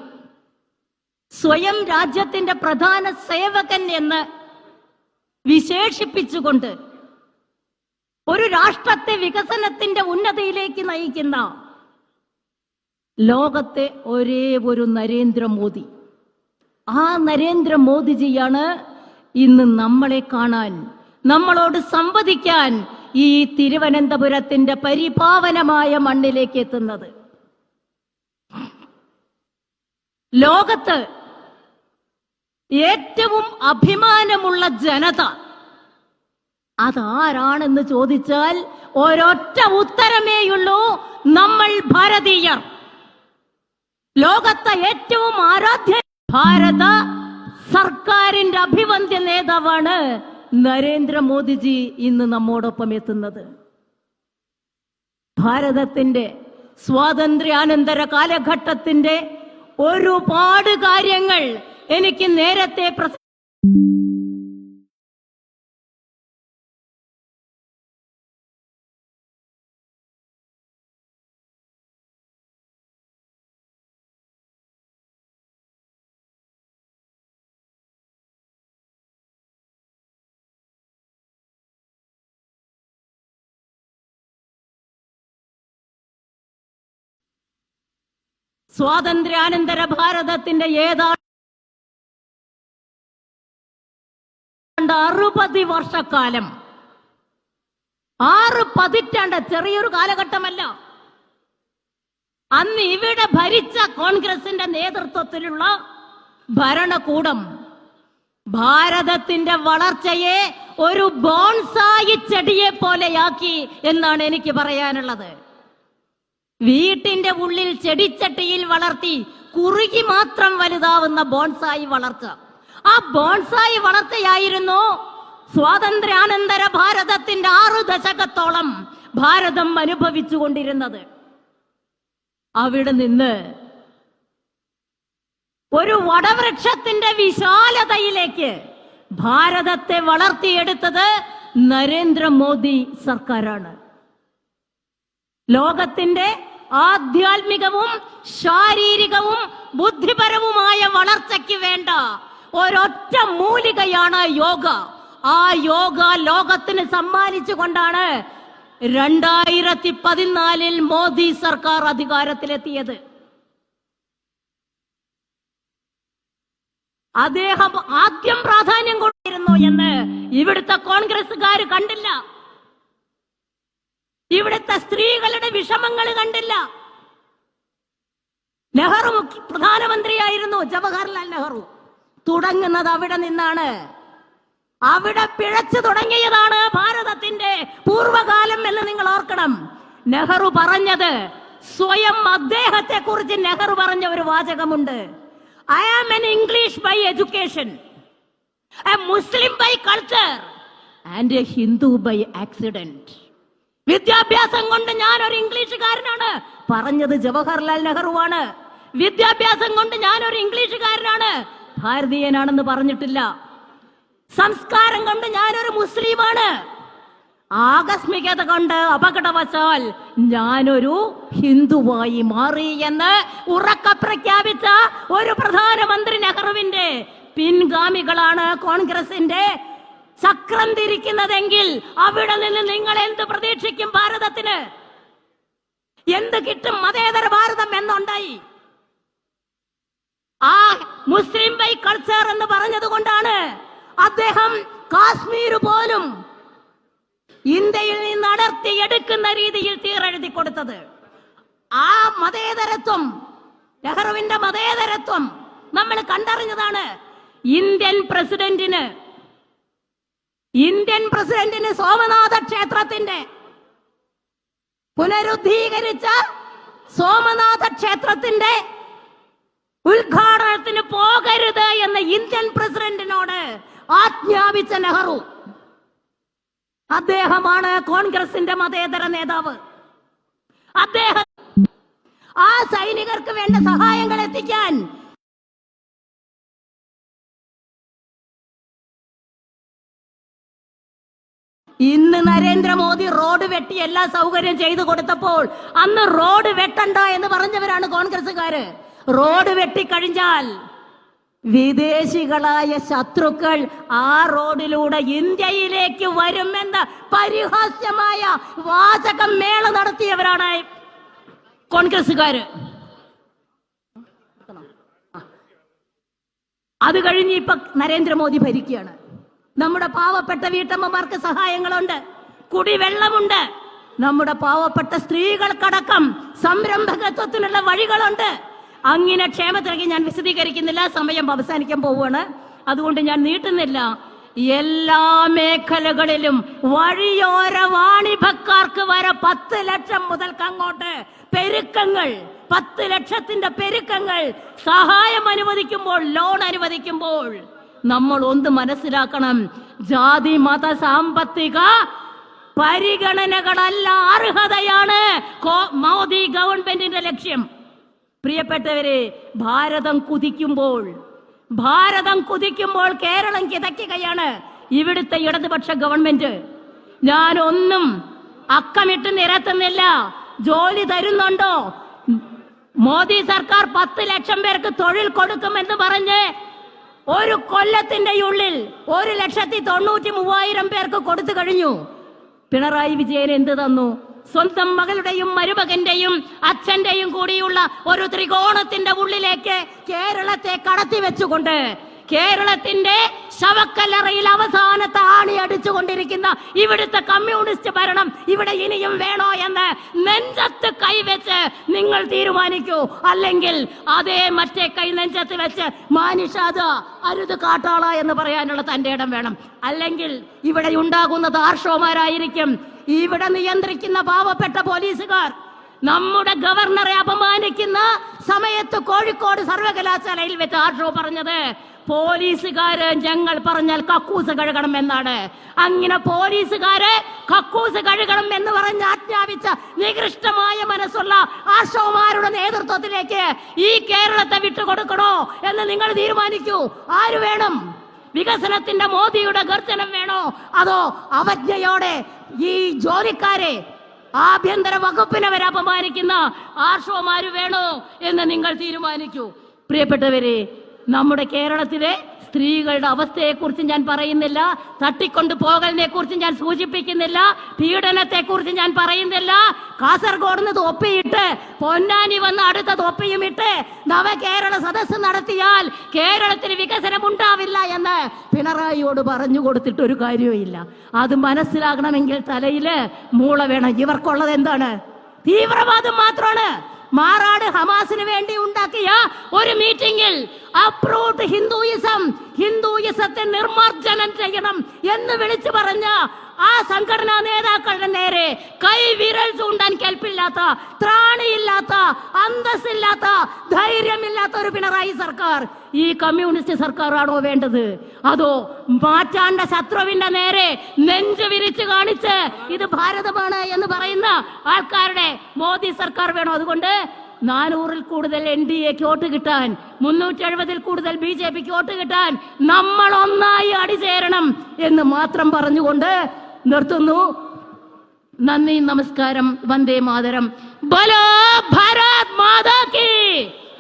സ്വയം രാജ്യത്തിന്റെ പ്രധാന സേവകൻ എന്ന് വിശേഷിപ്പിച്ചുകൊണ്ട് ഒരു രാഷ്ട്രത്തെ വികസനത്തിന്റെ ഉന്നതിയിലേക്ക് നയിക്കുന്ന ലോകത്തെ ഒരേ ഒരു നരേന്ദ്രമോദി. ആ നരേന്ദ്രമോദിജിയാണ് ഇന്ന് നമ്മളെ കാണാൻ, നമ്മളോട് സംവദിക്കാൻ ഈ തിരുവനന്തപുരത്തിന്റെ പരിപാവനമായ മണ്ണിലേക്ക് എത്തുന്നത്. ലോകത്ത് ഏറ്റവും അഭിമാനമുള്ള ജനത അതാരാണെന്ന് ചോദിച്ചാൽ ഒരൊറ്റ ഉത്തരമേയുള്ളൂ, നമ്മൾ ഭാരതീയർ. ലോകത്തെ ഏറ്റവും ആരാധ്യ ഭാരത സർക്കാരിന്റെ അഭിവന്ദ്യ നേതാവാണ് നരേന്ദ്രമോദിജി ഇന്ന് നമ്മോടൊപ്പം എത്തുന്നത്. ഭാരതത്തിന്റെ സ്വാതന്ത്ര്യാനന്തര കാലഘട്ടത്തിന്റെ ഒരുപാട് കാര്യങ്ങൾ എനിക്ക് നേരത്തെ സ്വാതന്ത്ര്യാനന്തര ഭാരതത്തിന്റെ ഏതാണ്ട് 60 വർഷക്കാലം, 6 പതിറ്റാണ്ട്, ചെറിയൊരു കാലഘട്ടമല്ല. അന്ന് ഇവിടെ ഭരിച്ച കോൺഗ്രസിന്റെ നേതൃത്വത്തിലുള്ള ഭരണകൂടം ഭാരതത്തിന്റെ വളർച്ചയെ ഒരു ബോൺസായി ചെടിയെ പോലെയാക്കി എന്നാണ് എനിക്ക് പറയാനുള്ളത്. വീട്ടിന്റെ ഉള്ളിൽ ചെടിച്ചട്ടിയിൽ വളർത്തി കുറുകി മാത്രം വലുതാവുന്ന ബോൺസായി വളർച്ച, ആ ബോൺസായി വളർച്ചയായിരുന്നു സ്വാതന്ത്ര്യാനന്തര ഭാരതത്തിന്റെ 6 ദശകത്തോളം ഭാരതം അനുഭവിച്ചുകൊണ്ടിരുന്നത്. അവിടെ നിന്ന് ഒരു വടവൃക്ഷത്തിന്റെ വിശാലതയിലേക്ക് ഭാരതത്തെ വളർത്തിയെടുത്തത് നരേന്ദ്രമോദി സർക്കാരാണ്. ലോകത്തിന്റെ ആധ്യാത്മികവും ശാരീരികവും ബുദ്ധിപരവുമായ വളർച്ചയ്ക്ക് വേണ്ട ഒരൊറ്റ മൂലികയാണ് യോഗ. ആ യോഗ ലോകത്തിന് സമ്മാനിച്ചുകൊണ്ടാണ് 2014 മോദി സർക്കാർ അധികാരത്തിലെത്തിയത്. അദ്ദേഹം ആദ്യം പ്രാധാന്യം കൊടുത്തിരുന്നു എന്ന് ഇവിടുത്തെ കോൺഗ്രസുകാർ കണ്ടില്ല. ഇവിടുത്തെ സ്ത്രീകളുടെ വിഷമങ്ങൾ കണ്ടില്ല. നെഹ്റു പ്രധാനമന്ത്രിയായിരുന്നു, ജവഹർലാൽ നെഹ്റു. തുടങ്ങുന്നത് അവിടെ നിന്നാണ്. അവിടെ പിഴച്ചു തുടങ്ങിയതാണ് ഭാരതത്തിന്റെ പൂർവകാലം എന്ന് നിങ്ങൾ ഓർക്കണം. നെഹ്റു പറഞ്ഞത്, സ്വയം അദ്ദേഹത്തെ കുറിച്ച് നെഹ്റു പറഞ്ഞ ഒരു വാചകമുണ്ട്, I am an English by education, a Muslim by culture and a Hindu by accident. വിദ്യാഭ്യാസം കൊണ്ട് ഞാൻ ഒരു ഇംഗ്ലീഷുകാരനാണ് പറഞ്ഞത് ജവഹർലാൽ നെഹ്റുവാണ്. വിദ്യാഭ്യാസം കൊണ്ട് ഞാൻ ഒരു ഇംഗ്ലീഷുകാരനാണ്, ഭാരതീയനാണെന്ന് പറഞ്ഞിട്ടില്ല. സംസ്കാരം കൊണ്ട് ഞാനൊരു മുസ്ലിമാണ്, ആകസ്മികത കൊണ്ട് അപകടവശാൽ ഞാനൊരു ഹിന്ദുവായി മാറി എന്ന് ഉറക്കെ പ്രഖ്യാപിച്ച ഒരു പ്രധാനമന്ത്രി നെഹ്റുവിന്റെ പിൻഗാമികളാണ് കോൺഗ്രസിന്റെ ചക്രം തിരിക്കുന്നതെങ്കിൽ അവിടെ നിന്ന് നിങ്ങൾ എന്ത് പ്രതീക്ഷിക്കും? ഭാരതത്തിന് എന്ത് കിട്ടും? മതേതര ഭാരതം എന്നുണ്ടായി. ആ മുസ്ലിം ബൈ കൾച്ചർ എന്ന് പറഞ്ഞത് കൊണ്ടാണ് അദ്ദേഹം കാശ്മീർ പോലും ഇന്ത്യയിൽ നിന്ന് അടർത്തിയെടുക്കുന്ന രീതിയിൽ തീരെഴുതി കൊടുത്തത്. ആ മതേതരത്വം, നെഹ്റുവിന്റെ മതേതരത്വം നമ്മൾ കണ്ടറിഞ്ഞതാണ്. ഇന്ത്യൻ പ്രസിഡന്റിന് സോമനാഥ ക്ഷേത്രത്തിന്റെ പുനരുദ്ധീകരിച്ച സോമനാഥ ക്ഷേത്രത്തിന്റെ ഉദ്ഘാടനത്തിന് പോകരുത് എന്ന് ഇന്ത്യൻ പ്രസിഡന്റിനോട് ആജ്ഞാപിച്ച നെഹ്റു. അദ്ദേഹമാണ് കോൺഗ്രസിന്റെ മതേതര നേതാവ്. അദ്ദേഹം ആ സൈനികർക്ക് വേണ്ട സഹായങ്ങൾ എത്തിക്കാൻ ഇന്ന് നരേന്ദ്രമോദി റോഡ് വെട്ടി എല്ലാ സൗകര്യം ചെയ്തു കൊടുത്തപ്പോൾ അന്ന് റോഡ് വെട്ടണ്ട എന്ന് പറഞ്ഞവരാണ് കോൺഗ്രസുകാര്. റോഡ് വെട്ടിക്കഴിഞ്ഞാൽ വിദേശികളായ ശത്രുക്കൾ ആ റോഡിലൂടെ ഇന്ത്യയിലേക്ക് വരുമെന്ന പരിഹാസ്യമായ വാചകം മേള നടത്തിയവരാണ് കോൺഗ്രസുകാര്. അത് കഴിഞ്ഞ് ഇപ്പൊ നരേന്ദ്രമോദി ഭരിക്കുകയാണ്. നമ്മുടെ പാവപ്പെട്ട വീട്ടമ്മമാർക്ക് സഹായങ്ങളുണ്ട്, കുടിവെള്ളമുണ്ട്. നമ്മുടെ പാവപ്പെട്ട സ്ത്രീകൾക്കടക്കം സംരംഭകത്വത്തിനുള്ള വഴികളുണ്ട്. അങ്ങനെ ക്ഷേമത്തിലേക്ക് ഞാൻ വിശദീകരിക്കുന്നില്ല, സമയം അവസാനിക്കാൻ പോവുകയാണ്, അതുകൊണ്ട് ഞാൻ നീട്ടുന്നില്ല. എല്ലാ മേഖലകളിലും വഴിയോര വാണിഭക്കാർക്ക് വരെ 10 ലക്ഷം മുതൽക്കങ്ങോട്ട് പെരുക്കങ്ങൾ, 10 ലക്ഷത്തിന്റെ പെരുക്കങ്ങൾ, സഹായം അനുവദിക്കുമ്പോൾ, ലോൺ അനുവദിക്കുമ്പോൾ നമ്മൾ ഒന്ന് മനസ്സിലാക്കണം, ജാതി മത സാമ്പത്തിക പരിഗണനകളല്ല, അർഹതയാണ് മോദി ഗവൺമെന്റിന്റെ ലക്ഷ്യം. പ്രിയപ്പെട്ടവരെ, ഭാരതം കുതിക്കുമ്പോൾ കേരളം കിതയ്ക്കുകയാണ്. ഇവിടുത്തെ ഇടതുപക്ഷ ഗവൺമെന്റ്, ഞാനൊന്നും അക്കമിട്ട് നിരത്തുന്നില്ല, ജോലി തരുന്നുണ്ടോ? മോദി സർക്കാർ 10 ലക്ഷം പേർക്ക് തൊഴിൽ കൊടുക്കുമെന്ന് പറഞ്ഞ് ഒരു കൊല്ലത്തിന്റെ ഉള്ളിൽ 1,93,000 പേർക്ക് കൊടുത്തു കഴിഞ്ഞു. പിണറായി വിജയൻ എന്ത് തന്നു? സ്വന്തം മകളുടെയും മരുമകന്റെയും അച്ഛന്റെയും കൂടിയുള്ള ഒരു ത്രികോണത്തിന്റെ ഉള്ളിലേക്ക് കേരളത്തെ കടത്തി വെച്ചുകൊണ്ട്, കേരളത്തിന്റെ ശവക്കല്ലറയിൽ അവസാനത്തെ ആണി അടിച്ചുകൊണ്ടിരിക്കുന്ന ഇവിടുത്തെ കമ്മ്യൂണിസ്റ്റ് ഭരണം ഇവിടെ ഇനിയും വേണോ എന്ന് നെഞ്ചത്ത് കൈവച്ച് നിങ്ങൾ തീരുമാനിക്കൂ. അല്ലെങ്കിൽ അതേ മറ്റേ കൈ നെഞ്ചത്ത് വെച്ച് മാനിഷാദ അരുത് കാട്ടാള എന്ന് പറയാനുള്ള തന്റെ ഇടം വേണം. അല്ലെങ്കിൽ ഇവിടെ ഉണ്ടാകുന്നത് ആർഷോമാരായിരിക്കും. ഇവിടെ നിയന്ത്രിക്കുന്ന പാവപ്പെട്ട പോലീസുകാർ നമ്മുടെ ഗവർണറെ അപമാനിക്കുന്ന സമയത്ത് കോഴിക്കോട് സർവകലാശാലയിൽ വെച്ച് ആർഷോ പറഞ്ഞത്, പോലീസുകാര് ഞങ്ങൾ പറഞ്ഞാൽ കക്കൂസ് കഴുകണം എന്നാണ്. അങ്ങനെ പോലീസുകാര് കക്കൂസ് കഴുകണം എന്ന് പറഞ്ഞ് ആജ്ഞാപിച്ച നികൃഷ്ടമായ മനസ്സുള്ള ആർഷോമാരുടെ നേതൃത്വത്തിലേക്ക് ഈ കേരളത്തെ വിട്ടുകൊടുക്കണോ എന്ന് നിങ്ങൾ തീരുമാനിക്കൂ. ആര് വേണം? വികസനത്തിന്റെ മോദിയുടെ ഗർജനം വേണോ? അതോ അവജ്ഞയോടെ ഈ ജോലിക്കാരെ, ആഭ്യന്തര വകുപ്പിനെ വരെ അപമാനിക്കുന്ന ആർഷോമാര് വേണോ എന്ന് നിങ്ങൾ തീരുമാനിക്കൂ. പ്രിയപ്പെട്ടവരെ, നമ്മുടെ കേരളത്തിലെ സ്ത്രീകളുടെ അവസ്ഥയെക്കുറിച്ച് ഞാൻ പറയുന്നില്ല, തട്ടിക്കൊണ്ടു പോകലിനെ കുറിച്ച് ഞാൻ സൂചിപ്പിക്കുന്നില്ല, പീഡനത്തെ കുറിച്ച് ഞാൻ പറയുന്നില്ല. കാസർഗോഡ് നിന്ന് തൊപ്പിയിട്ട് പൊന്നാനി വന്ന് അടുത്ത തൊപ്പിയും ഇട്ട് നവകേരള സദസ്സ് നടത്തിയാൽ കേരളത്തിന് വികസനം ഉണ്ടാവില്ല എന്ന് പിണറായിയോട് പറഞ്ഞു കൊടുത്തിട്ട് ഒരു കാര്യവുമില്ല. അത് മനസ്സിലാകണമെങ്കിൽ തലയില് മൂള വേണം. ഇവർക്കുള്ളത് എന്താണ്? തീവ്രവാദം മാത്രമാണ്. മാറാട് ഹമാസിന് വേണ്ടി ഉണ്ടാക്കിയ ഒരു മീറ്റിംഗിൽ അപ്രൂവ്ഡ് ഹിന്ദുയിസത്തെ നിർമാർജനം ചെയ്യണം എന്ന് വിളിച്ചു പറഞ്ഞ ആ സംഘടനാ നേതാക്കളുടെ നേരെ കൈവിരൽ ചൂണ്ടാൻ കെൽപ്പില്ലാത്ത, ത്രാണിയില്ലാത്ത, അന്തസ്സില്ലാത്ത, ധൈര്യമില്ലാത്ത ഒരു പിണറായി സർക്കാർ ഈ കമ്മ്യൂണിസ്റ്റ് സർക്കാരാണോ വേണ്ടത്? അതോ മാറ്റാണ്ട ശത്രുവിന്റെ നേരെ നെഞ്ചു വിരിച്ചു കാണിച്ച് ഇത് ഭാരതമാണ് എന്ന് പറയുന്ന ആൾക്കാരുടെ മോദി സർക്കാർ വേണോ? അതുകൊണ്ട് 400-ൽ കൂടുതൽ NDAക്ക് വോട്ട് കിട്ടാൻ, 370-ൽ കൂടുതൽ BJPക്ക് വോട്ട് കിട്ടാൻ നമ്മൾ ഒന്നായി അടിചേരണം എന്ന് മാത്രം പറഞ്ഞുകൊണ്ട് നിർത്തുന്നു. നന്ദി, നമസ്കാരം, വന്ദേ മാതരം. ബോലോ ഭാരത് മാതാ കി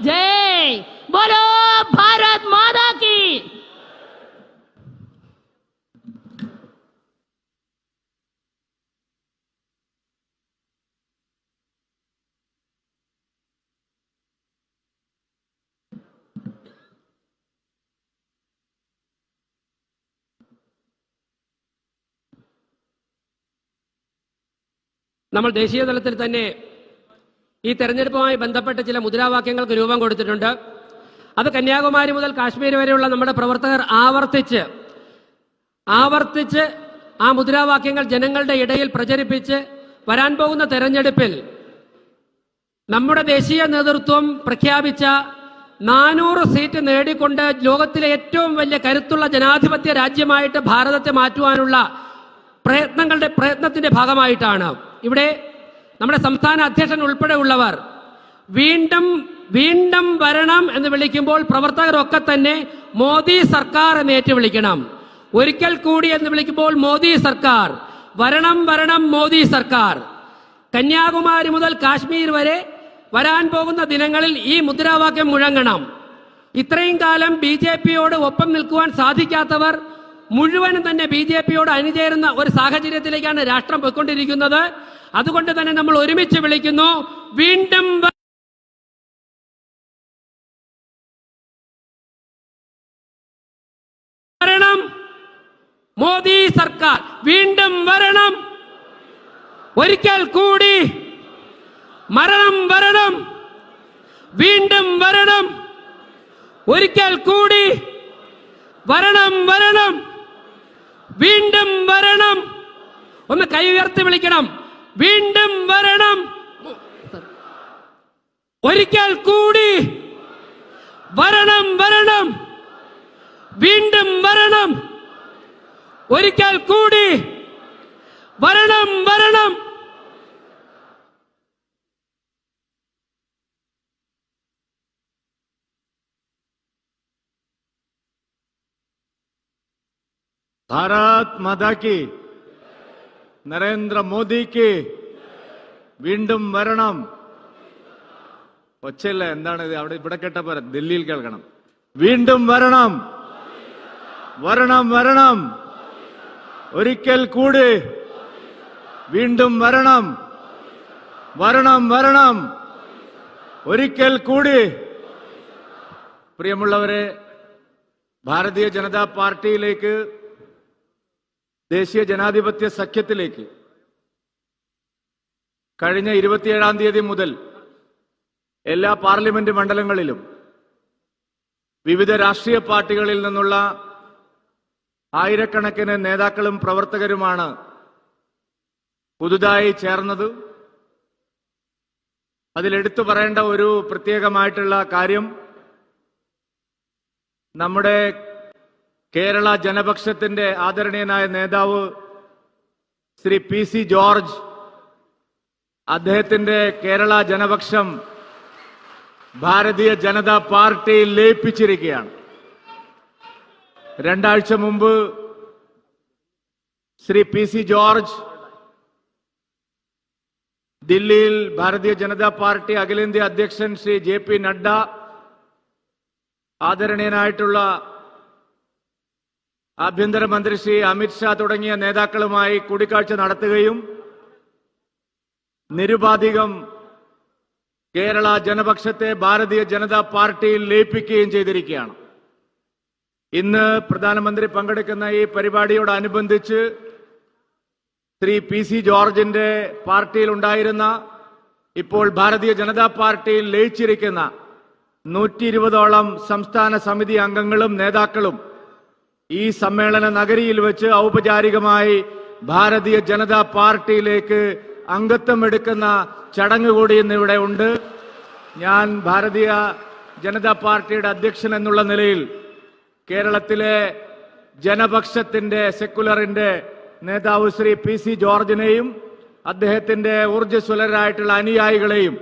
ജയ്, ബോലോ ഭാരത് മാതാ കി. നമ്മൾ ദേശീയ തലത്തിൽ തന്നെ ഈ തെരഞ്ഞെടുപ്പുമായി ബന്ധപ്പെട്ട് ചില മുദ്രാവാക്യങ്ങൾക്ക് രൂപം കൊടുത്തിട്ടുണ്ട്. അത് കന്യാകുമാരി മുതൽ കാശ്മീർ വരെയുള്ള നമ്മുടെ പ്രവർത്തകർ ആവർത്തിച്ച് ആ മുദ്രാവാക്യങ്ങൾ ജനങ്ങളുടെ ഇടയിൽ പ്രചരിപ്പിച്ച് വരാൻ പോകുന്ന തെരഞ്ഞെടുപ്പിൽ നമ്മുടെ ദേശീയ നേതൃത്വം പ്രഖ്യാപിച്ച 400 സീറ്റ് നേടിക്കൊണ്ട് ലോകത്തിലെ ഏറ്റവും വലിയ കരുത്തുള്ള ജനാധിപത്യ രാജ്യമായിട്ട് ഭാരതത്തെ മാറ്റുവാനുള്ള പ്രയത്നത്തിന്റെ ഭാഗമായിട്ടാണ് ഇവിടെ നമ്മുടെ സംസ്ഥാന അധ്യക്ഷൻ ഉൾപ്പെടെ ഉള്ളവർ വീണ്ടും വരണം എന്ന് വിളിക്കുമ്പോൾ പ്രവർത്തകരൊക്കെ തന്നെ മോദി സർക്കാർ എന്ന് ഏറ്റുവിളിക്കണം. ഒരിക്കൽ കൂടി എന്ന് വിളിക്കുമ്പോൾ മോദി സർക്കാർ, വരണം മോദി സർക്കാർ. കന്യാകുമാരി മുതൽ കാശ്മീർ വരെ വരാൻ പോകുന്ന ദിനങ്ങളിൽ ഈ മുദ്രാവാക്യം മുഴങ്ങണം. ഇത്രയും കാലം BJPയോട് ഒപ്പം നിൽക്കുവാൻ സാധിക്കാത്തവർ മുഴുവനും തന്നെ BJPയോട് അണിചേരുന്ന ഒരു സാഹചര്യത്തിലേക്കാണ് രാഷ്ട്രം പോയിക്കൊണ്ടിരിക്കുന്നത്. അതുകൊണ്ട് തന്നെ നമ്മൾ ഒരുമിച്ച് വിളിക്കുന്നു, വീണ്ടും വരണം മോദി സർക്കാർ, വീണ്ടും വരണം ഒരിക്കൽ കൂടി മരണം വരണം, വീണ്ടും വരണം, ഒരിക്കൽ കൂടി വരണം, വരണം, വീണ്ടും വരണം. ഒന്ന് കൈ ഉയർത്തി വിളിക്കണം. വീണ്ടും വരണം, ഒരിക്കൽ കൂടി വരണം, വരണം, വീണ്ടും വരണം, ഒരിക്കൽ കൂടി വരണം, വരണം. ഭാരത് മാതാ കി, നരേന്ദ്ര മോദി കി, വീണ്ടും വരണം. ഒച്ചയില്ല, എന്താണ് ഇത്? അവിടെ ഇവിടെ കേട്ടപ്പോ ദില്ലിയിൽ കേൾക്കണം. വീണ്ടും വരണം, വരണം, വരണം, ഒരിക്കൽ കൂടി വീണ്ടും വരണം, വരണം, വരണം, ഒരിക്കൽ കൂടി. പ്രിയമുള്ളവരെ, ഭാരതീയ ജനതാ പാർട്ടിയിലേക്ക്, ദേശീയ ജനാധിപത്യ സഖ്യത്തിലേക്ക് കഴിഞ്ഞ 27-ാം തീയതി മുതൽ എല്ലാ പാർലമെന്റ് മണ്ഡലങ്ങളിലും വിവിധ രാഷ്ട്രീയ പാർട്ടികളിൽ നിന്നുള്ള ആയിരക്കണക്കിന് നേതാക്കളും പ്രവർത്തകരുമാണ് പുതുതായി ചേർന്നത്. അതിലെടുത്തു പറയേണ്ട ഒരു പ്രത്യേകമായിട്ടുള്ള കാര്യം, നമ്മുടെ കേരള ജനപക്ഷത്തിന്റെ ആദരണീയനായ നേതാവ് ശ്രീ PC ജോർജ്, അദ്ദേഹത്തിന്റെ കേരള ജനപക്ഷം ഭാരതീയ ജനതാ പാർട്ടിയിൽ ലയിപ്പിച്ചിരിക്കുകയാണ്. 2 ആഴ്ച മുമ്പ് ശ്രീ PC ജോർജ് ദില്ലിയിൽ ഭാരതീയ ജനതാ പാർട്ടി അഖിലേന്ത്യാ അധ്യക്ഷൻ ശ്രീ JP നഡ്ഡ, ആദരണീയനായിട്ടുള്ള ആഭ്യന്തരമന്ത്രി ശ്രീ അമിത്ഷാ തുടങ്ങിയ നേതാക്കളുമായി കൂടിക്കാഴ്ച നടത്തുകയും നിരുപാധികം കേരള ജനപക്ഷത്തെ ഭാരതീയ ജനതാ പാർട്ടിയിൽ ലയിപ്പിക്കുകയും ചെയ്തിരിക്കുകയാണ്. ഇന്ന് പ്രധാനമന്ത്രി പങ്കെടുക്കുന്ന ഈ പരിപാടിയോടനുബന്ധിച്ച് ശ്രീ PC ജോർജിന്റെ പാർട്ടിയിൽ ഉണ്ടായിരുന്ന, ഇപ്പോൾ ഭാരതീയ ജനതാ പാർട്ടിയിൽ ലയിച്ചിരിക്കുന്ന 120ഓളം സംസ്ഥാന സമിതി അംഗങ്ങളും നേതാക്കളും ഈ സമ്മേളന നഗരിയിൽ വെച്ച് ഔപചാരികമായി ഭാരതീയ ജനതാ പാർട്ടിയിലേക്ക് അംഗത്വം എടുക്കുന്ന ചടങ്ങ് കൂടി ഇന്നിവിടെ ഉണ്ട്. ഞാൻ ഭാരതീയ ജനതാ പാർട്ടിയുടെ അധ്യക്ഷൻ എന്നുള്ള നിലയിൽ കേരളത്തിലെ ജനപക്ഷത്തിന്റെ, സെക്കുലറിന്റെ നേതാവ് ശ്രീ PC ജോർജിനെയും അദ്ദേഹത്തിന്റെ ഊർജ്ജസ്വലരായിട്ടുള്ള അനുയായികളെയും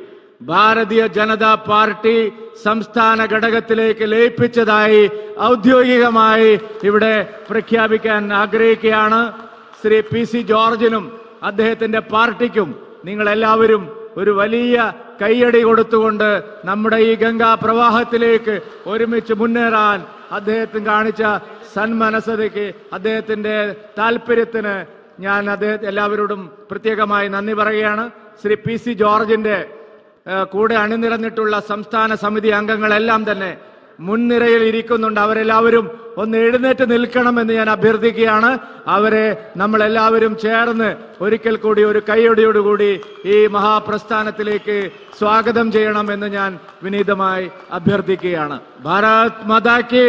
ഭാരതീയ ജനതാ പാർട്ടി സംസ്ഥാന ഘടകത്തിലേക്ക് ലയിപ്പിച്ചതായി ഔദ്യോഗികമായി ഇവിടെ പ്രഖ്യാപിക്കാൻ ആഗ്രഹിക്കുകയാണ്. ശ്രീ PC ജോർജിനും അദ്ദേഹത്തിന്റെ പാർട്ടിക്കും നിങ്ങളെല്ലാവരും ഒരു വലിയ കൈയടി കൊടുത്തുകൊണ്ട് നമ്മുടെ ഈ ഗംഗാ പ്രവാഹത്തിലേക്ക് ഒരുമിച്ച് മുന്നേറാൻ അദ്ദേഹത്തിന് കാണിച്ച സന്മനസ്സതയ്ക്ക്, അദ്ദേഹത്തിന്റെ താല്പര്യത്തിന് ഞാൻ എല്ലാവരോടും പ്രത്യേകമായി നന്ദി പറയുകയാണ്. ശ്രീ PC ജോർജിന്റെ കൂടെ അണിനിരന്നിട്ടുള്ള സംസ്ഥാന സമിതി അംഗങ്ങളെല്ലാം തന്നെ മുൻനിരയിൽ ഇരിക്കുന്നുണ്ട്. അവരെല്ലാവരും ഒന്ന് എഴുന്നേറ്റ് നിൽക്കണമെന്ന് ഞാൻ അഭ്യർത്ഥിക്കുകയാണ്. അവരെ നമ്മളെല്ലാവരും ചേർന്ന് ഒരിക്കൽ കൂടി ഒരു കൈയടിയോടുകൂടി ഈ മഹാപ്രസ്ഥാനത്തിലേക്ക് സ്വാഗതം ചെയ്യണമെന്ന് ഞാൻ വിനീതമായി അഭ്യർത്ഥിക്കുകയാണ്. ഭാരത് മാതാ കി,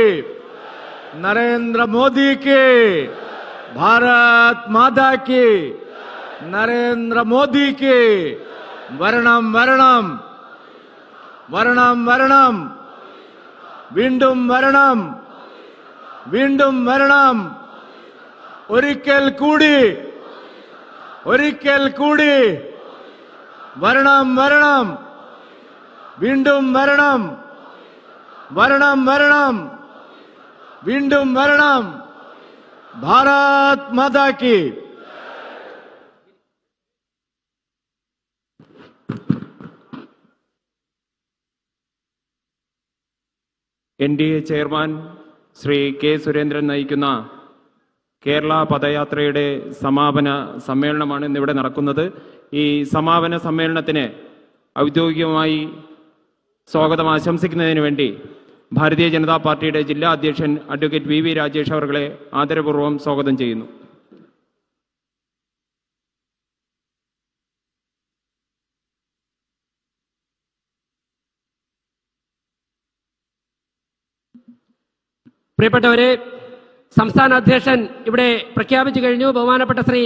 നരേന്ദ്ര മോദി കി, ഭാരത് മാതാ കി, നരേന്ദ്ര മോദി കി. വരണം, വരണം, വരണം, വരണം, വീണ്ടും വരണം, വീണ്ടും വരണം, ഒരിക്കൽ കൂടി, ഒരിക്കൽ കൂടി വരണം, വരണം, വീണ്ടും വരണം, വരണം, വരണം, വീണ്ടും വരണം. ഭാരത് മാതാ കി. NDA chairman Shri K. Surendran നയിക്കുന്ന കേരള പദയാത്രയുടെ സമാപന സമ്മേളനമാണ് ഇന്നിവിടെ നടക്കുന്നത്. ഈ സമാപന സമ്മേളനത്തിന് ഔദ്യോഗികമായി സ്വാഗതം ആശംസിക്കുന്നതിന് വേണ്ടി ഭാരതീയ ജനതാ പാർട്ടിയുടെ ജില്ലാ അധ്യക്ഷൻ അഡ്വക്കേറ്റ് VV രാജേഷ് അവരെ ആദരപൂർവ്വം സ്വാഗതം ചെയ്യുന്നു. പ്രിയപ്പെട്ടവരെ, സംസ്ഥാന അധ്യക്ഷൻ ഇവിടെ പ്രഖ്യാപിച്ചു കഴിഞ്ഞു. ബഹുമാനപ്പെട്ട ശ്രീ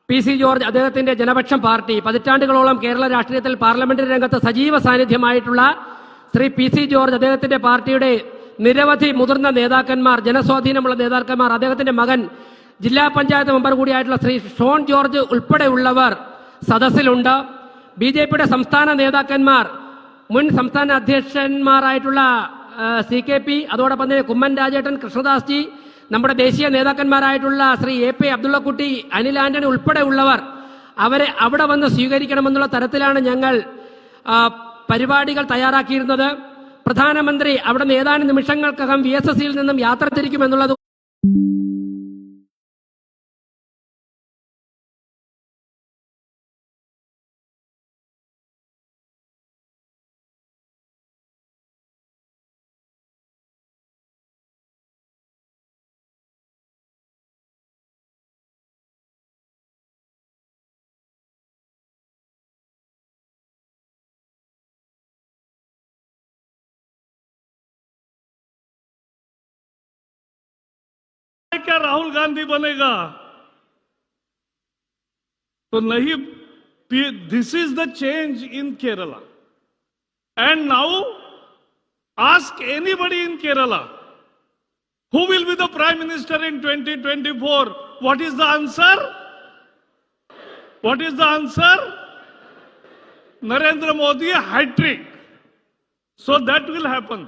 PC ജോർജ്, അദ്ദേഹത്തിന്റെ ജനപക്ഷം പാർട്ടി, പതിറ്റാണ്ടുകളോളം കേരള രാഷ്ട്രീയത്തിൽ പാർലമെന്ററി രംഗത്ത് സജീവ സാന്നിധ്യമായിട്ടുള്ള ശ്രീ PC ജോർജ്, അദ്ദേഹത്തിന്റെ പാർട്ടിയുടെ നിരവധി മുതിർന്ന നേതാക്കന്മാർ, ജനസ്വാധീനമുള്ള നേതാക്കന്മാർ, അദ്ദേഹത്തിന്റെ മകൻ ജില്ലാ പഞ്ചായത്ത് മെമ്പർ കൂടിയായിട്ടുള്ള ശ്രീ ഷോൺ ജോർജ് ഉൾപ്പെടെയുള്ളവർ സദസ്സിലുണ്ട്. BJPയുടെ സംസ്ഥാന നേതാക്കന്മാർ, മുൻ സംസ്ഥാന അധ്യക്ഷന്മാരായിട്ടുള്ള CKP, അതോടൊപ്പം തന്നെ കുമ്മൻ രാജേട്ടൻ, കൃഷ്ണദാസ് ജി, നമ്മുടെ ദേശീയ നേതാക്കന്മാരായിട്ടുള്ള ശ്രീ AP അബ്ദുള്ളക്കുട്ടി, അനിൽ ആന്റണി ഉൾപ്പെടെയുള്ളവർ, അവരെ അവിടെ വന്ന് സ്വീകരിക്കണമെന്നുള്ള തരത്തിലാണ് ഞങ്ങൾ പരിപാടികൾ തയ്യാറാക്കിയിരുന്നത്. പ്രധാനമന്ത്രി അവിടെ നിന്ന് ഏതാനും നിമിഷങ്ങൾക്കകം VSSയിൽ നിന്നും യാത്ര തിരിക്കുമെന്നുള്ളത് क्या राहुल गांधी बनेगा? तो नहीं. This is the change in Kerala. And now ask anybody in Kerala who will be the Prime Minister in 2024. What is the answer? What is the answer? Narendra Modi, a hat-trick. So that will happen.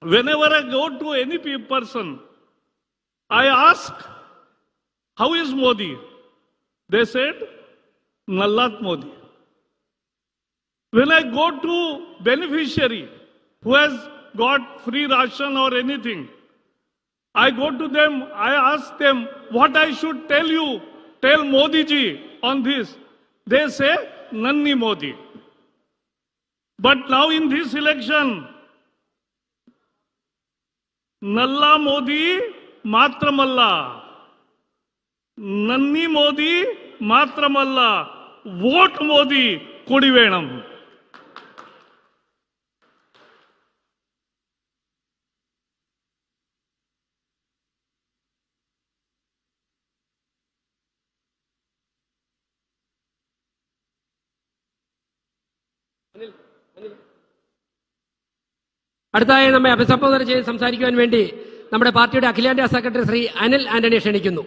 Whenever I go to any person, I ask, how is Modi? They said, Nallat Modi. When I go to beneficiary who has got free ration or anything, I go to them, I ask them what I should tell you, tell Modi ji on this. They say, Nanni Modi. But now in this election, Nalla Modi മാത്രമല്ല, നന്ദി മോദി മാത്രമല്ല, വോട്ട് മോദി കൂടി വേണം. അടുത്തതായി നമ്മെ അഭിസംബോധന ചെയ്ത് സംസാരിക്കുവാൻ വേണ്ടി നമ്മുടെ പാർട്ടിയുടെ അഖിലേന്ത്യാ സെക്രട്ടറി ശ്രീ അനിൽ ആന്റണിയെ ക്ഷണിക്കുന്നു.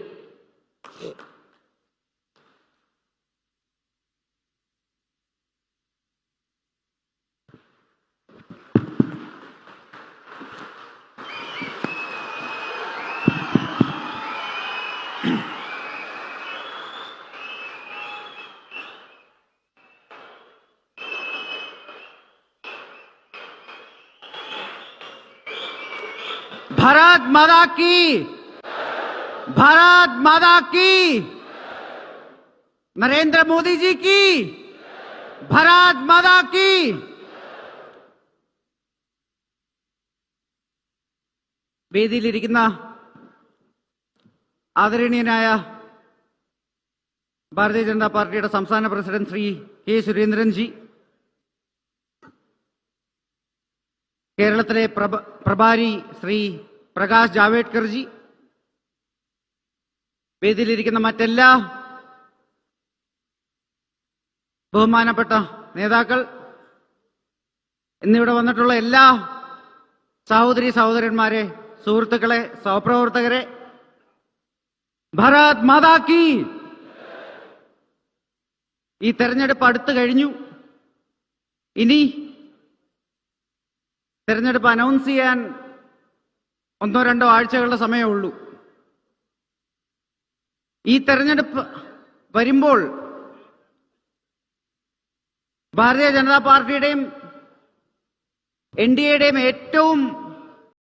भारत माता की, भारत माता की, नरेंद्र मोदी जी की, भारत माता की. വേദിയിലിരിക്കുന്ന ആദരണീയനായ ഭാരതീയ ജനതാ പാർട്ടിയുടെ സംസ്ഥാന president Shri K. Surendran G, കേരളത്തിലെ പ്രഭാരി ശ്രീ പ്രകാശ് ജാവേദ്കർ ജി, വേദിയിലിരിക്കുന്ന മറ്റെല്ലാ ബഹുമാനപ്പെട്ട നേതാക്കൾ, ഇന്നിവിടെ വന്നിട്ടുള്ള എല്ലാ സഹോദരി സഹോദരന്മാരെ, സുഹൃത്തുക്കളെ, സഹപ്രവർത്തകരെ, ഭാരത് മാതാ കി. ഈ തെരഞ്ഞെടുപ്പ് അടുത്തു കഴിഞ്ഞു. ഇനി തെരഞ്ഞെടുപ്പ് അനൗൺസ് ചെയ്യാൻ 1-2 ആഴ്ചകളുടെ സമയമേ ഉള്ളൂ. ഈ തെരഞ്ഞെടുപ്പ് വരുമ്പോൾ ഭാരതീയ ജനതാ പാർട്ടിയുടെയും NDAയുടെയും ഏറ്റവും